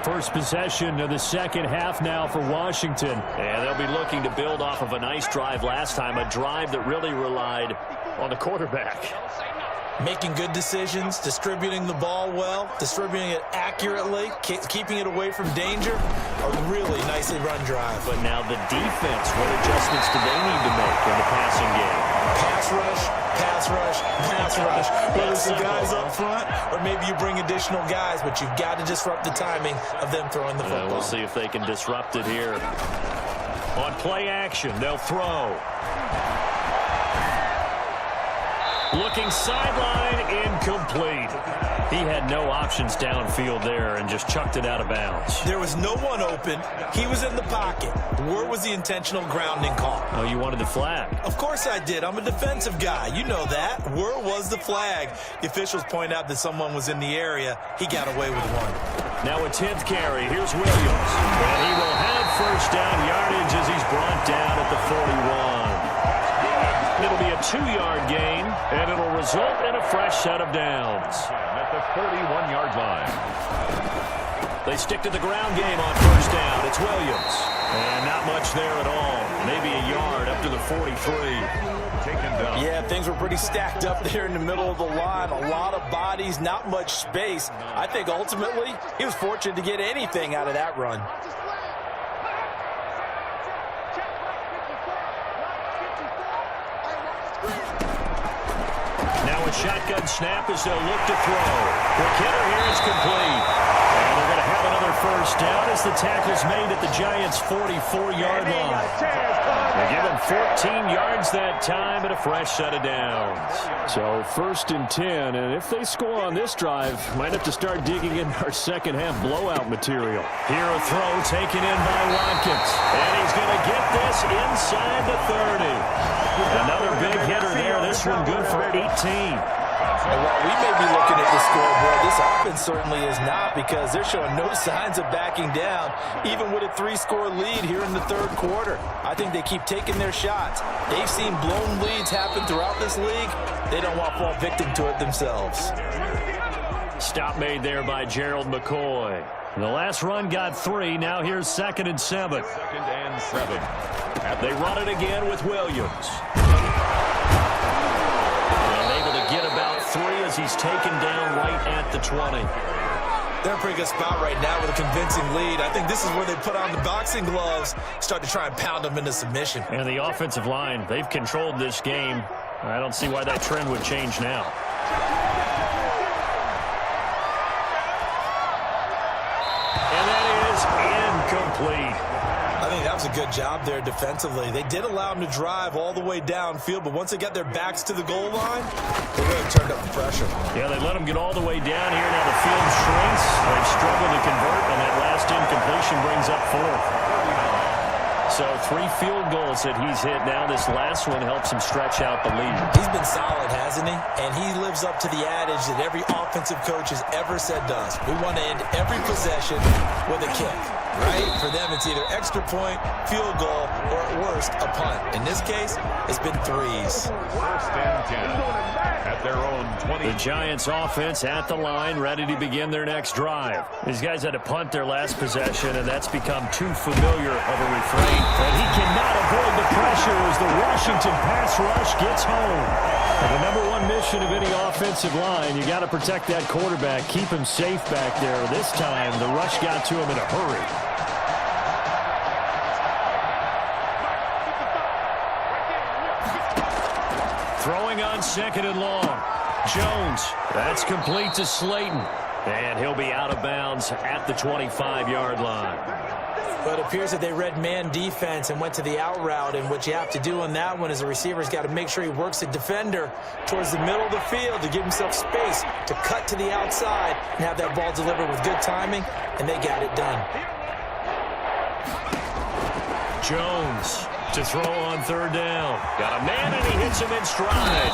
First possession of the second half now for Washington. And they'll be looking to build off of a nice drive last time, a drive that really relied on the quarterback. Making good decisions, distributing the ball well, distributing it accurately, keeping it away from danger. A really nicely run drive. But now the defense, what adjustments do they need to make in the passing game? Pass rush, pass rush, pass rush. Whether it's the guys up front or maybe you bring additional guys, but you've got to disrupt the timing of them throwing the football. We'll see if they can disrupt it here. On play action, they'll throw. Looking sideline, incomplete. He had no options downfield there and just chucked it out of bounds. There was no one open. He was in the pocket. Where was the intentional grounding call? Oh, you wanted the flag? Of course I did. I'm a defensive guy. You know that. Where was the flag? The officials point out that someone was in the area. He got away with one. Now a 10th carry. Here's Williams. And he will have first down yardage as he's brought down at the 41. It'll be a 2-yard gain, and it'll result in a fresh set of downs. At the 41-yard line. They stick to the ground game on first down. It's Williams. And not much there at all. Maybe a yard up to the 43. Taken down. Yeah, things were pretty stacked up there in the middle of the line. A lot of bodies, not much space. I think ultimately he was fortunate to get anything out of that run. Now a shotgun snap as they'll look to throw. The hitter here is complete. And they're going to have another first down as the tackle's made at the Giants' 44-yard line. They give them 14 yards that time and a fresh set of downs. So 1st and 10, and if they score on this drive, might have to start digging in our second half blowout material. Here a throw taken in by Watkins. And he's going to get this inside the 30. Another big hitter there, this this one good for 18. And while we may be looking at the scoreboard, this offense certainly is not, because they're showing no signs of backing down, even with a 3-score lead here in the third quarter. I think they keep taking their shots. They've seen blown leads happen throughout this league. They don't want to fall victim to it themselves. Stop made there by Gerald McCoy. The last run got 3. Now here's 2nd and 7. 2nd and 7. They run it again with Williams. Able to get about 3 as he's taken down right at the 20. They're in a pretty good spot right now with a convincing lead. I think this is where they put on the boxing gloves, start to try and pound them into submission. And the offensive line, they've controlled this game. I don't see why that trend would change now. And that is incomplete. I think that was a good job there defensively. They did allow them to drive all the way downfield, but once they got their backs to the goal line, they really turned up the pressure. Yeah, they let them get all the way down here. Now the field shrinks. They've struggled to convert, and that last incompletion brings up 4th. So 3 field goals that he's hit now. This last one helps him stretch out the lead. He's been solid, hasn't he? And he lives up to the adage that every offensive coach has ever said to us. We want to end every possession with a kick, right? For them, it's either extra point, field goal, or at worst, a punt. In this case, it's been 3s. 1st and 10 at their own 20. The Giants offense at the line, ready to begin their next drive. These guys had to punt their last possession, and that's become too familiar of a refrain. And he cannot avoid the pressure as the Washington pass rush gets home. And the #1 mission of any offensive line, you got to protect that quarterback, keep him safe back there. This time, the rush got to him in a hurry. Throwing on 2nd and long. Jones, that's complete to Slayton. And he'll be out of bounds at the 25-yard line. But it appears that they read man defense and went to the out route, and what you have to do on that one is the receiver's got to make sure he works the defender towards the middle of the field to give himself space to cut to the outside and have that ball delivered with good timing, and they got it done. Jones to throw on 3rd down. Got a man, and he hits him in stride.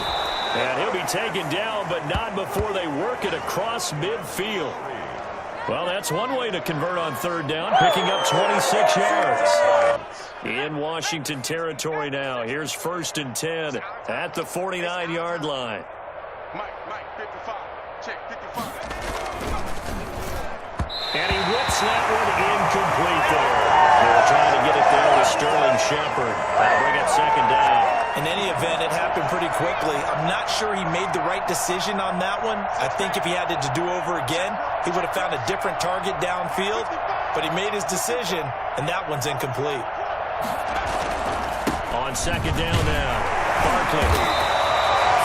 And he'll be taken down, but not before they work it across midfield. Well, that's one way to convert on 3rd down, picking up 26 yards. In Washington territory now. Here's 1st and 10 at the 49-yard line. Mike, 55. Check, 55. And he whips that one incomplete there. They were trying to get it down to Sterling Shepard. That'll bring up 2nd down. In any event, it happened pretty quickly. I'm not sure he made the right decision on that one. I think if he had it to do over again, he would have found a different target downfield. But he made his decision, and that one's incomplete. On 2nd down now, Barkley.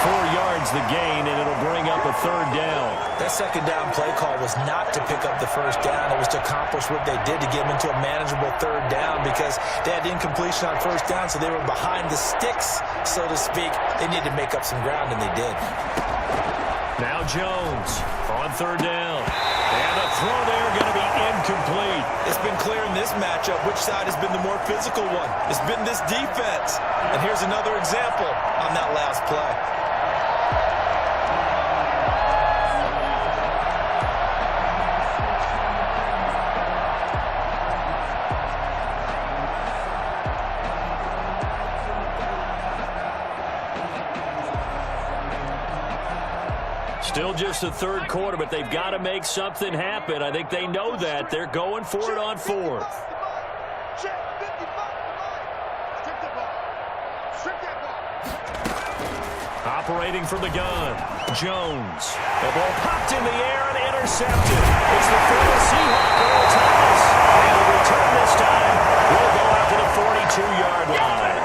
4 yards the gain, and it'll bring up a 3rd down. That 2nd down play call was not to pick up the 1st down. It was to accomplish what they did to get them into a manageable 3rd down, because they had incompletion on 1st down, so they were behind the sticks, so to speak. They needed to make up some ground, and they did. Now Jones on 3rd down. And a throw there going to be incomplete. It's been clear in this matchup which side has been the more physical one. It's been this defense. And here's another example on that last play. Still just the 3rd quarter, but they've got to make something happen. I think they know that. They're going for it on 4th. Check, 55. Strip the ball. Strip that ball. Operating from the gun, Jones. The ball popped in the air and intercepted. It's the former Seahawk, Earl Thomas. And the return this time will go out to the 42-yard line.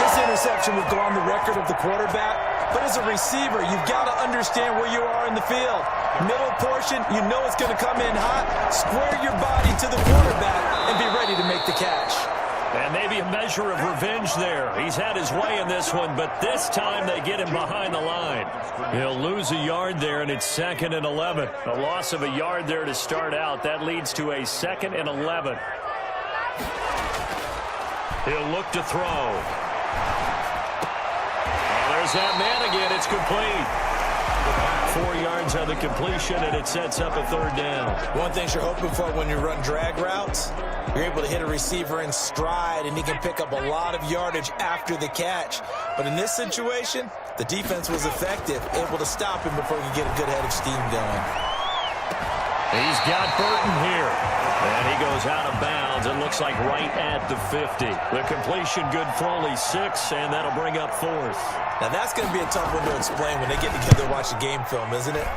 This interception would go on the record of the quarterback. But as a receiver, you've got to understand where you are in the field. Middle portion, you know it's going to come in hot. Square your body to the quarterback and be ready to make the catch. And maybe a measure of revenge there. He's had his way in this one, but this time they get him behind the line. He'll lose a yard there, and it's 2nd and 11. A loss of a yard there to start out. That leads to a 2nd and 11. He'll look to throw. has that man again. It's complete. 4 yards on the completion, and it sets up a third down. One thing you're hoping for when you run drag routes, you're able to hit a receiver in stride, and he can pick up a lot of yardage after the catch. But in this situation, the defense was effective, able to stop him before he could get a good head of steam going. He's got Burton here. And he goes out of bounds. It looks like right at the 50. The completion good for only 6, and that'll bring up 4th. Now that's going to be a tough one to explain when they get together and watch the game film, isn't it?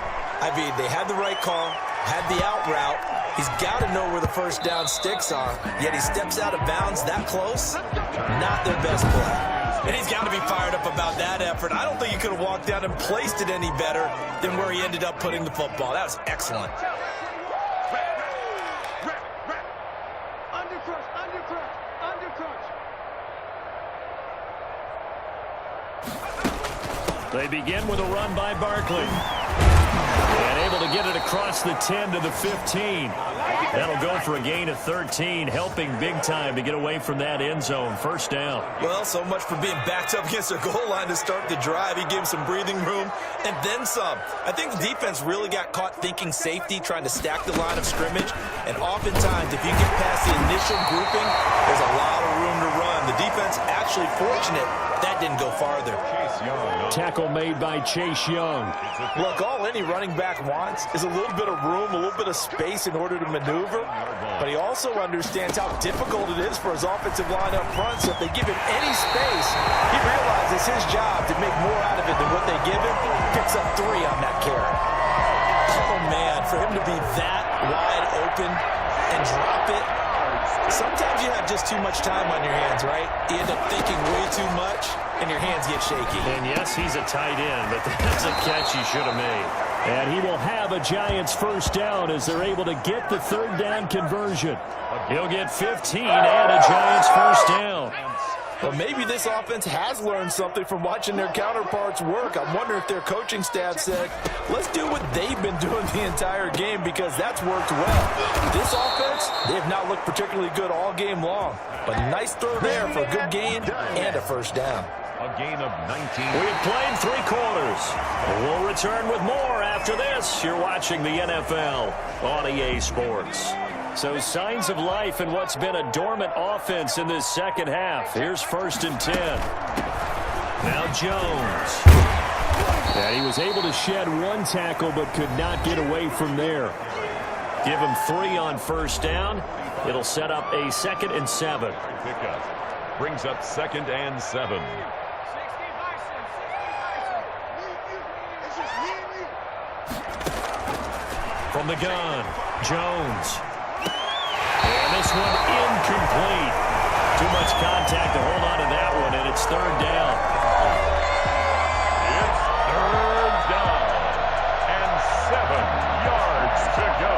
I mean, they had the right call, had the out route. He's got to know where the first down sticks are, yet he steps out of bounds that close. Not their best play. And he's got to be fired up about that effort. I don't think he could have walked down and placed it any better than where he ended up putting the football. That was excellent. They begin with a run by Barkley. And able to get it across the 10 to the 15. That'll go for a gain of 13, helping big time to get away from that end zone. First down. Well, so much for being backed up against their goal line to start the drive. He gave him some breathing room and then some. I think the defense really got caught thinking safety, trying to stack the line of scrimmage. And oftentimes, if you get past the initial grouping, there's a lot of room to run. The defense actually fortunate that didn't go farther. Tackle made by Chase Young. Look, all any running back wants is a little bit of room, a little bit of space in order to maneuver. But he also understands how difficult it is for his offensive line up front. So if they give him any space, he realizes his job to make more out of it than what they give him. Picks up 3 on that carry. Oh, man, for him to be that wide open and drop it. Sometimes you have just too much time on your hands, right? You end up thinking way too much, and your hands get shaky. And yes, he's a tight end, but that's a catch he should have made. And he will have a Giants first down as they're able to get the third down conversion. He'll get 15 and a Giants first down. Well, maybe this offense has learned something from watching their counterparts work. I'm wondering if their coaching staff said, let's do what they've been doing the entire game because that's worked well. This offense, they have not looked particularly good all game long. But nice throw there for a good gain and a first down. A gain of 19. We have played 3 quarters. We'll return with more after this. You're watching the NFL on EA Sports. So signs of life in what's been a dormant offense in this second half. Here's 1st and 10. Now Jones. And he was able to shed 1 tackle but could not get away from there. Give him 3 on first down. It'll set up a 2nd and 7. Pickup brings up 2nd and 7. From the gun, Jones. And this one incomplete. Too much contact to hold on to that one, and it's 3rd down. It's 3rd down and 7 yards to go.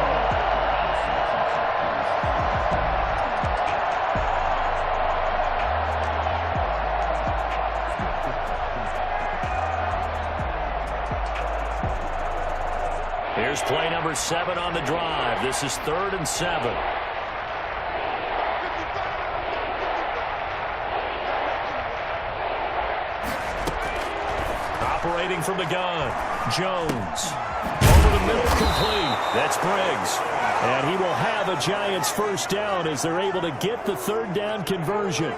Here's play number 7 on the drive. This is 3rd and 7. Operating from the gun, Jones. Over the middle, complete. That's Briggs. And he will have a Giants first down as they're able to get the third down conversion.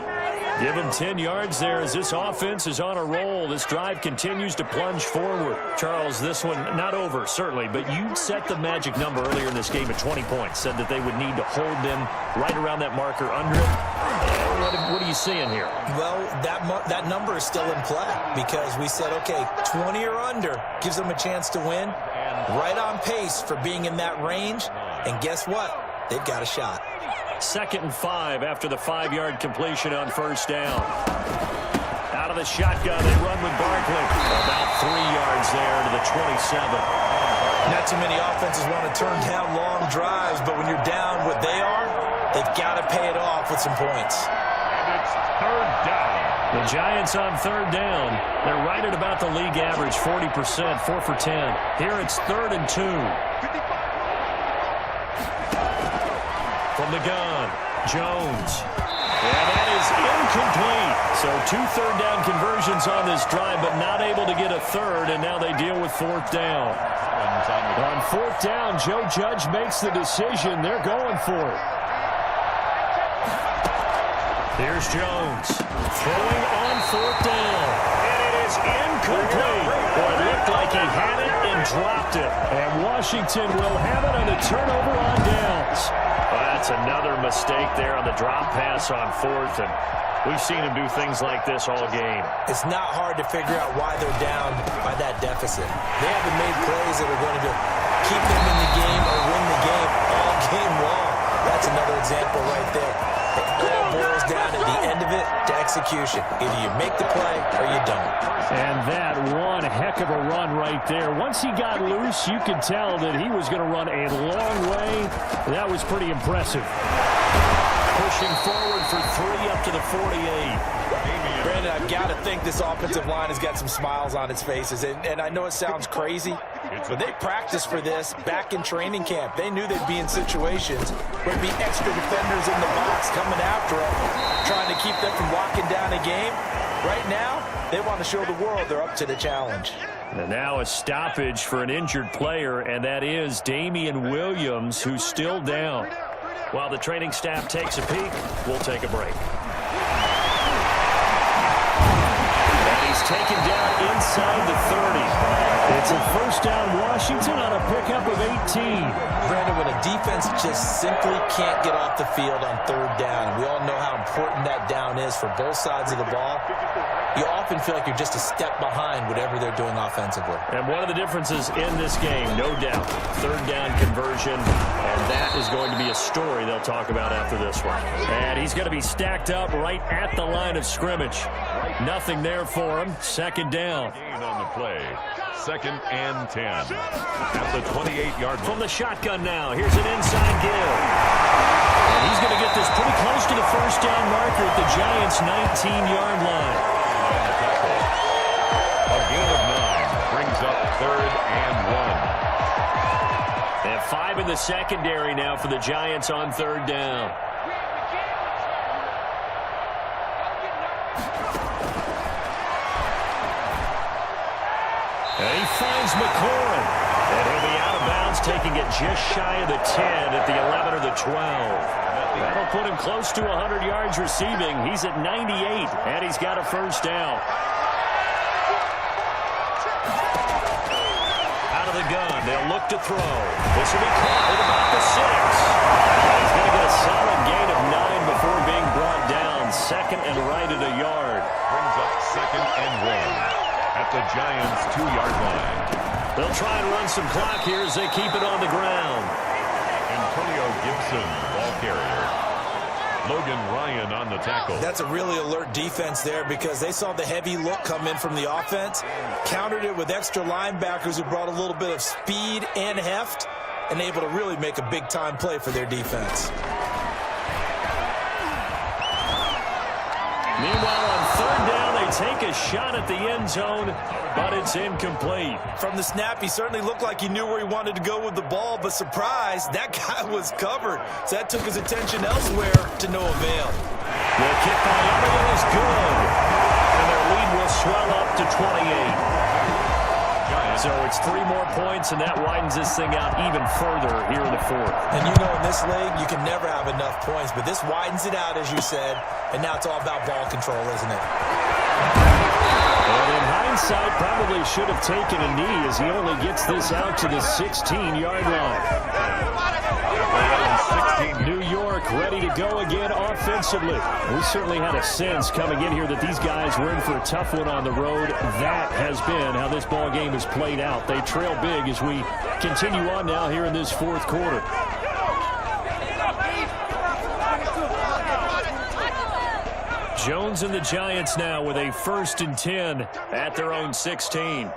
Give him 10 yards there as this offense is on a roll. This drive continues to plunge forward. Charles, this one not over, certainly, but you set the magic number earlier in this game at 20 points. Said that they would need to hold them right around that marker under it. What are you seeing here? Well, that number is still in play because we said, okay, 20 or under gives them a chance to win. Right on pace for being in that range. And guess what? They've got a shot. 2nd and 5 after the 5-yard completion on first down. Out of the shotgun, they run with Barkley. About 3 yards there to the 27. Not too many offenses want to turn down long drives, but when you're down what they are, they've got to pay it off with some points. And it's 3rd down. The Giants on 3rd down. They're right at about the league average, 40%, 4 for 10. Here it's 3rd and 2. From the gun, Jones. And that is incomplete. So 2 third-down conversions on this drive, but not able to get a third, and now they deal with 4th down. On 4th down, Joe Judge makes the decision. They're going for it. Here's Jones throwing on 4th down, and it is incomplete. Boy, it looked like he had it and dropped it. And Washington will have it on the turnover on downs. Well, that's another mistake there on the drop pass on 4th, and we've seen him do things like this all game. It's not hard to figure out why they're down by that deficit. They haven't made plays that are going to keep them in the game or win the game all game long. That's another example right there. It all boils down at the end of it to execution. Either you make the play or you don't. And that one heck of a run right there. Once he got loose, you could tell that he was going to run a long way. That was pretty impressive. Pushing forward for 3 up to the 48. Brandon, I've got to think this offensive line has got some smiles on its faces. And I know it sounds crazy, but they practiced for this back in training camp. They knew they'd be in situations where there'd be extra defenders in the box coming after them, trying to keep them from locking down a game. Right now, they want to show the world they're up to the challenge. And now a stoppage for an injured player, and that is Damian Williams, who's still down. While the training staff takes a peek, we'll take a break. And he's taken down inside the 30. It's a 1st down Washington on a pickup of 18. Brandon, when a defense just simply can't get off the field on 3rd down, and we all know how important that down is for both sides of the ball, you often feel like you're just a step behind whatever they're doing offensively. And one of the differences in this game, no doubt, 3rd down conversion, and that is going to be a story they'll talk about after this one. And he's going to be stacked up right at the line of scrimmage. Nothing there for him. 2nd down. Gain on the play. 2nd and 10. At the 28-yard line. From the shotgun now. Here's an inside give. And he's going to get this pretty close to the 1st down marker at the Giants' 19-yard line. A gain of 9 brings up 3rd and 1. They have 5 in the secondary now for the Giants on 3rd down. And he finds McLaurin. And he'll be out of bounds, taking it just shy of the 10 at the 11 or the 12. That'll put him close to 100 yards receiving. He's at 98, and he's got a 1st down. Out of the gun, they'll look to throw. This will be caught at about the 6. He's going to get a solid gain of 9 before being brought down. 2nd and right at a yard. Brings up 2nd and 1 at the Giants' 2-yard line. They'll try and run some clock here as they keep it on the ground. Antonio Gibson, ball carrier. Logan Ryan on the tackle. That's a really alert defense there because they saw the heavy look come in from the offense, countered it with extra linebackers who brought a little bit of speed and heft, and able to really make a big-time play for their defense. Meanwhile, on 3rd down, they take a shot at the end zone, but it's incomplete. From the snap, he certainly looked like he knew where he wanted to go with the ball, but surprise, that guy was covered. So that took his attention elsewhere to no avail. The kick by Elliott is good, and their lead will swell up to 28. So it's 3 more points, and that widens this thing out even further here in the 4th. And you know, in this league, you can never have enough points, but this widens it out, as you said, and now it's all about ball control, isn't it? And in hindsight, probably should have taken a knee as he only gets this out to the 16-yard line. New York ready to go again offensively. We certainly had a sense coming in here that these guys were in for a tough one on the road. That has been how this ball game has played out. They trail big as we continue on now here in this 4th quarter. Jones and the Giants now with a 1st and 10 at their own 16.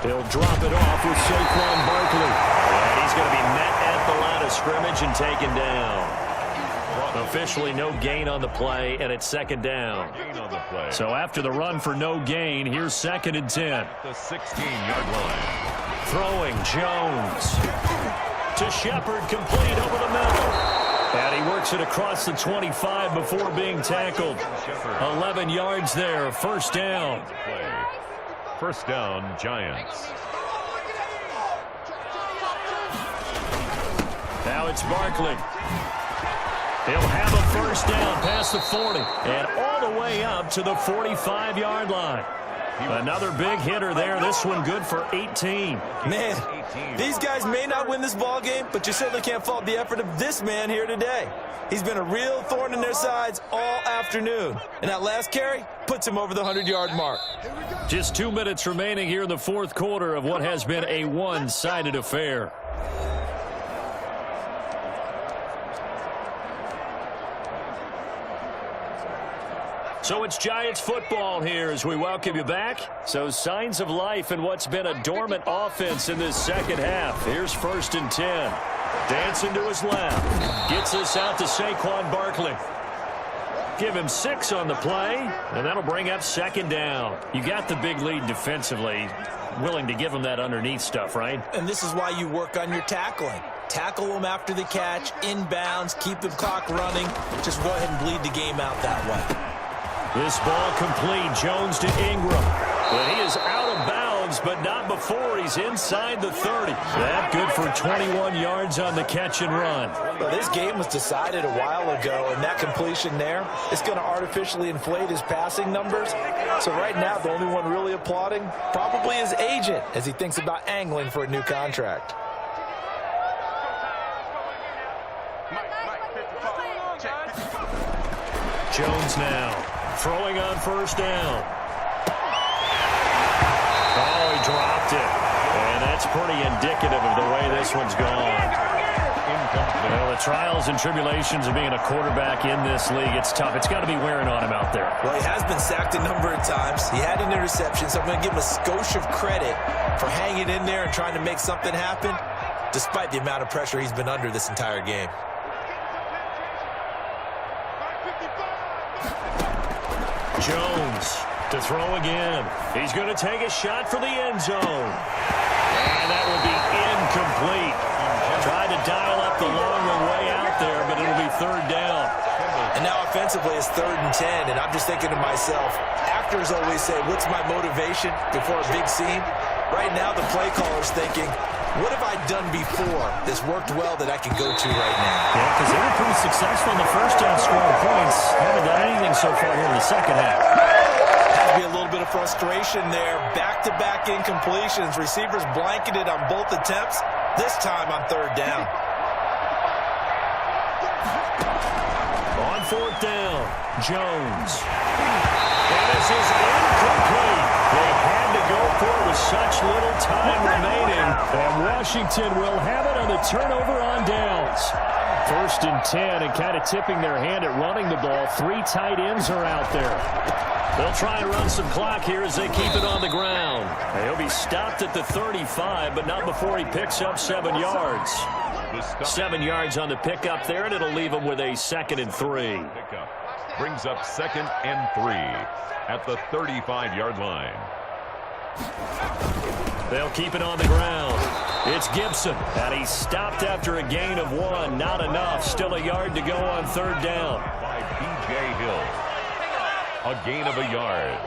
They'll drop it off with Saquon Barkley. And he's going to be met at the line of scrimmage and taken down. Officially no gain on the play, and it's 2nd down. So after the run for no gain, here's 2nd and 10. The 16-yard line. Throwing Jones to Shepard, complete over the middle. And he works it across the 25 before being tackled. 11 yards there, first down. First down, Giants. Now it's Barkley. He'll have a first down past the 40 and all the way up to the 45-yard line. Another big hitter there. This one good for 18. Man, these guys may not win this ball game, but you certainly can't fault the effort of this man here today. He's been a real thorn in their sides all afternoon. And that last carry puts him over the 100-yard mark. Just 2 minutes remaining here in the fourth quarter of what has been a one-sided affair. So it's Giants football here as we welcome you back. So signs of life in what's been a dormant offense in this second half. Here's 1st and 10. Dancing to his left. Gets us out to Saquon Barkley. Give him 6 on the play, and that'll bring up 2nd down. You got the big lead defensively. Willing to give him that underneath stuff, right? And this is why you work on your tackling. Tackle them after the catch, inbounds, keep the clock running. Just go ahead and bleed the game out that way. This ball complete. Jones to Ingram. But he is out of bounds, but not before he's inside the 30. That good for 21 yards on the catch and run. Well, this game was decided a while ago, and that completion there is going to artificially inflate his passing numbers. So right now, the only one really applauding probably his agent as he thinks about angling for a new contract. Jones now throwing on first down. Oh, he dropped it. And that's pretty indicative of the way this one's gone. Well, the trials and tribulations of being a quarterback in this league, it's tough. It's got to be wearing on him out there. Well, he has been sacked a number of times. He had an interception, so I'm going to give him a skosh of credit for hanging in there and trying to make something happen, despite the amount of pressure he's been under this entire game. Jones to throw again. He's going to take a shot for the end zone. And that will be incomplete. Tried to dial up the longer way out there, but it'll be 3rd down. And now offensively it's 3rd and 10, and I'm just thinking to myself, actors always say, what's my motivation before a big scene? Right now the play caller's thinking, what have I done before that's worked well that I can go to right now? Yeah, because they were pretty successful in the first half scoring points. Haven't done anything so far here in the second half. Has to be a little bit of frustration there. Back-to-back incompletions. Receivers blanketed on both attempts. This time on 3rd down. On 4th down, Jones. And this is incomplete. They had to go for it with such little time remaining. And Washington will have it on the turnover on downs. 1st and 10, and kind of tipping their hand at running the ball. 3 tight ends are out there. They'll try and run some clock here as they keep it on the ground. He'll be stopped at the 35, but not before he picks up 7 yards. 7 yards on the pickup there, and it'll leave him with a 2nd and 3. Brings up 2nd and 3 at the 35-yard line. They'll keep it on the ground. It's Gibson, and he's stopped after a gain of 1. Not enough. Still a yard to go on 3rd down. By B.J. Hill. A gain of a yard.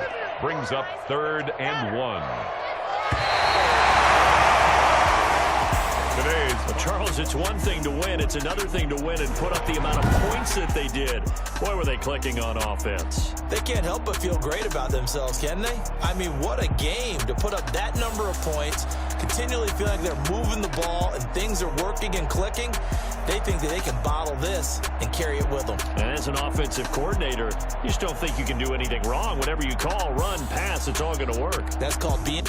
Brings up 3rd and 1. Well, Charles, it's one thing to win. It's another thing to win and put up the amount of points that they did. Boy, were they clicking on offense. They can't help but feel great about themselves, can they? I mean, what a game to put up that number of points, continually feel like they're moving the ball and things are working and clicking. They think that they can bottle this and carry it with them. And as an offensive coordinator, you just don't think you can do anything wrong. Whatever you call, run, pass, it's all going to work. That's called being...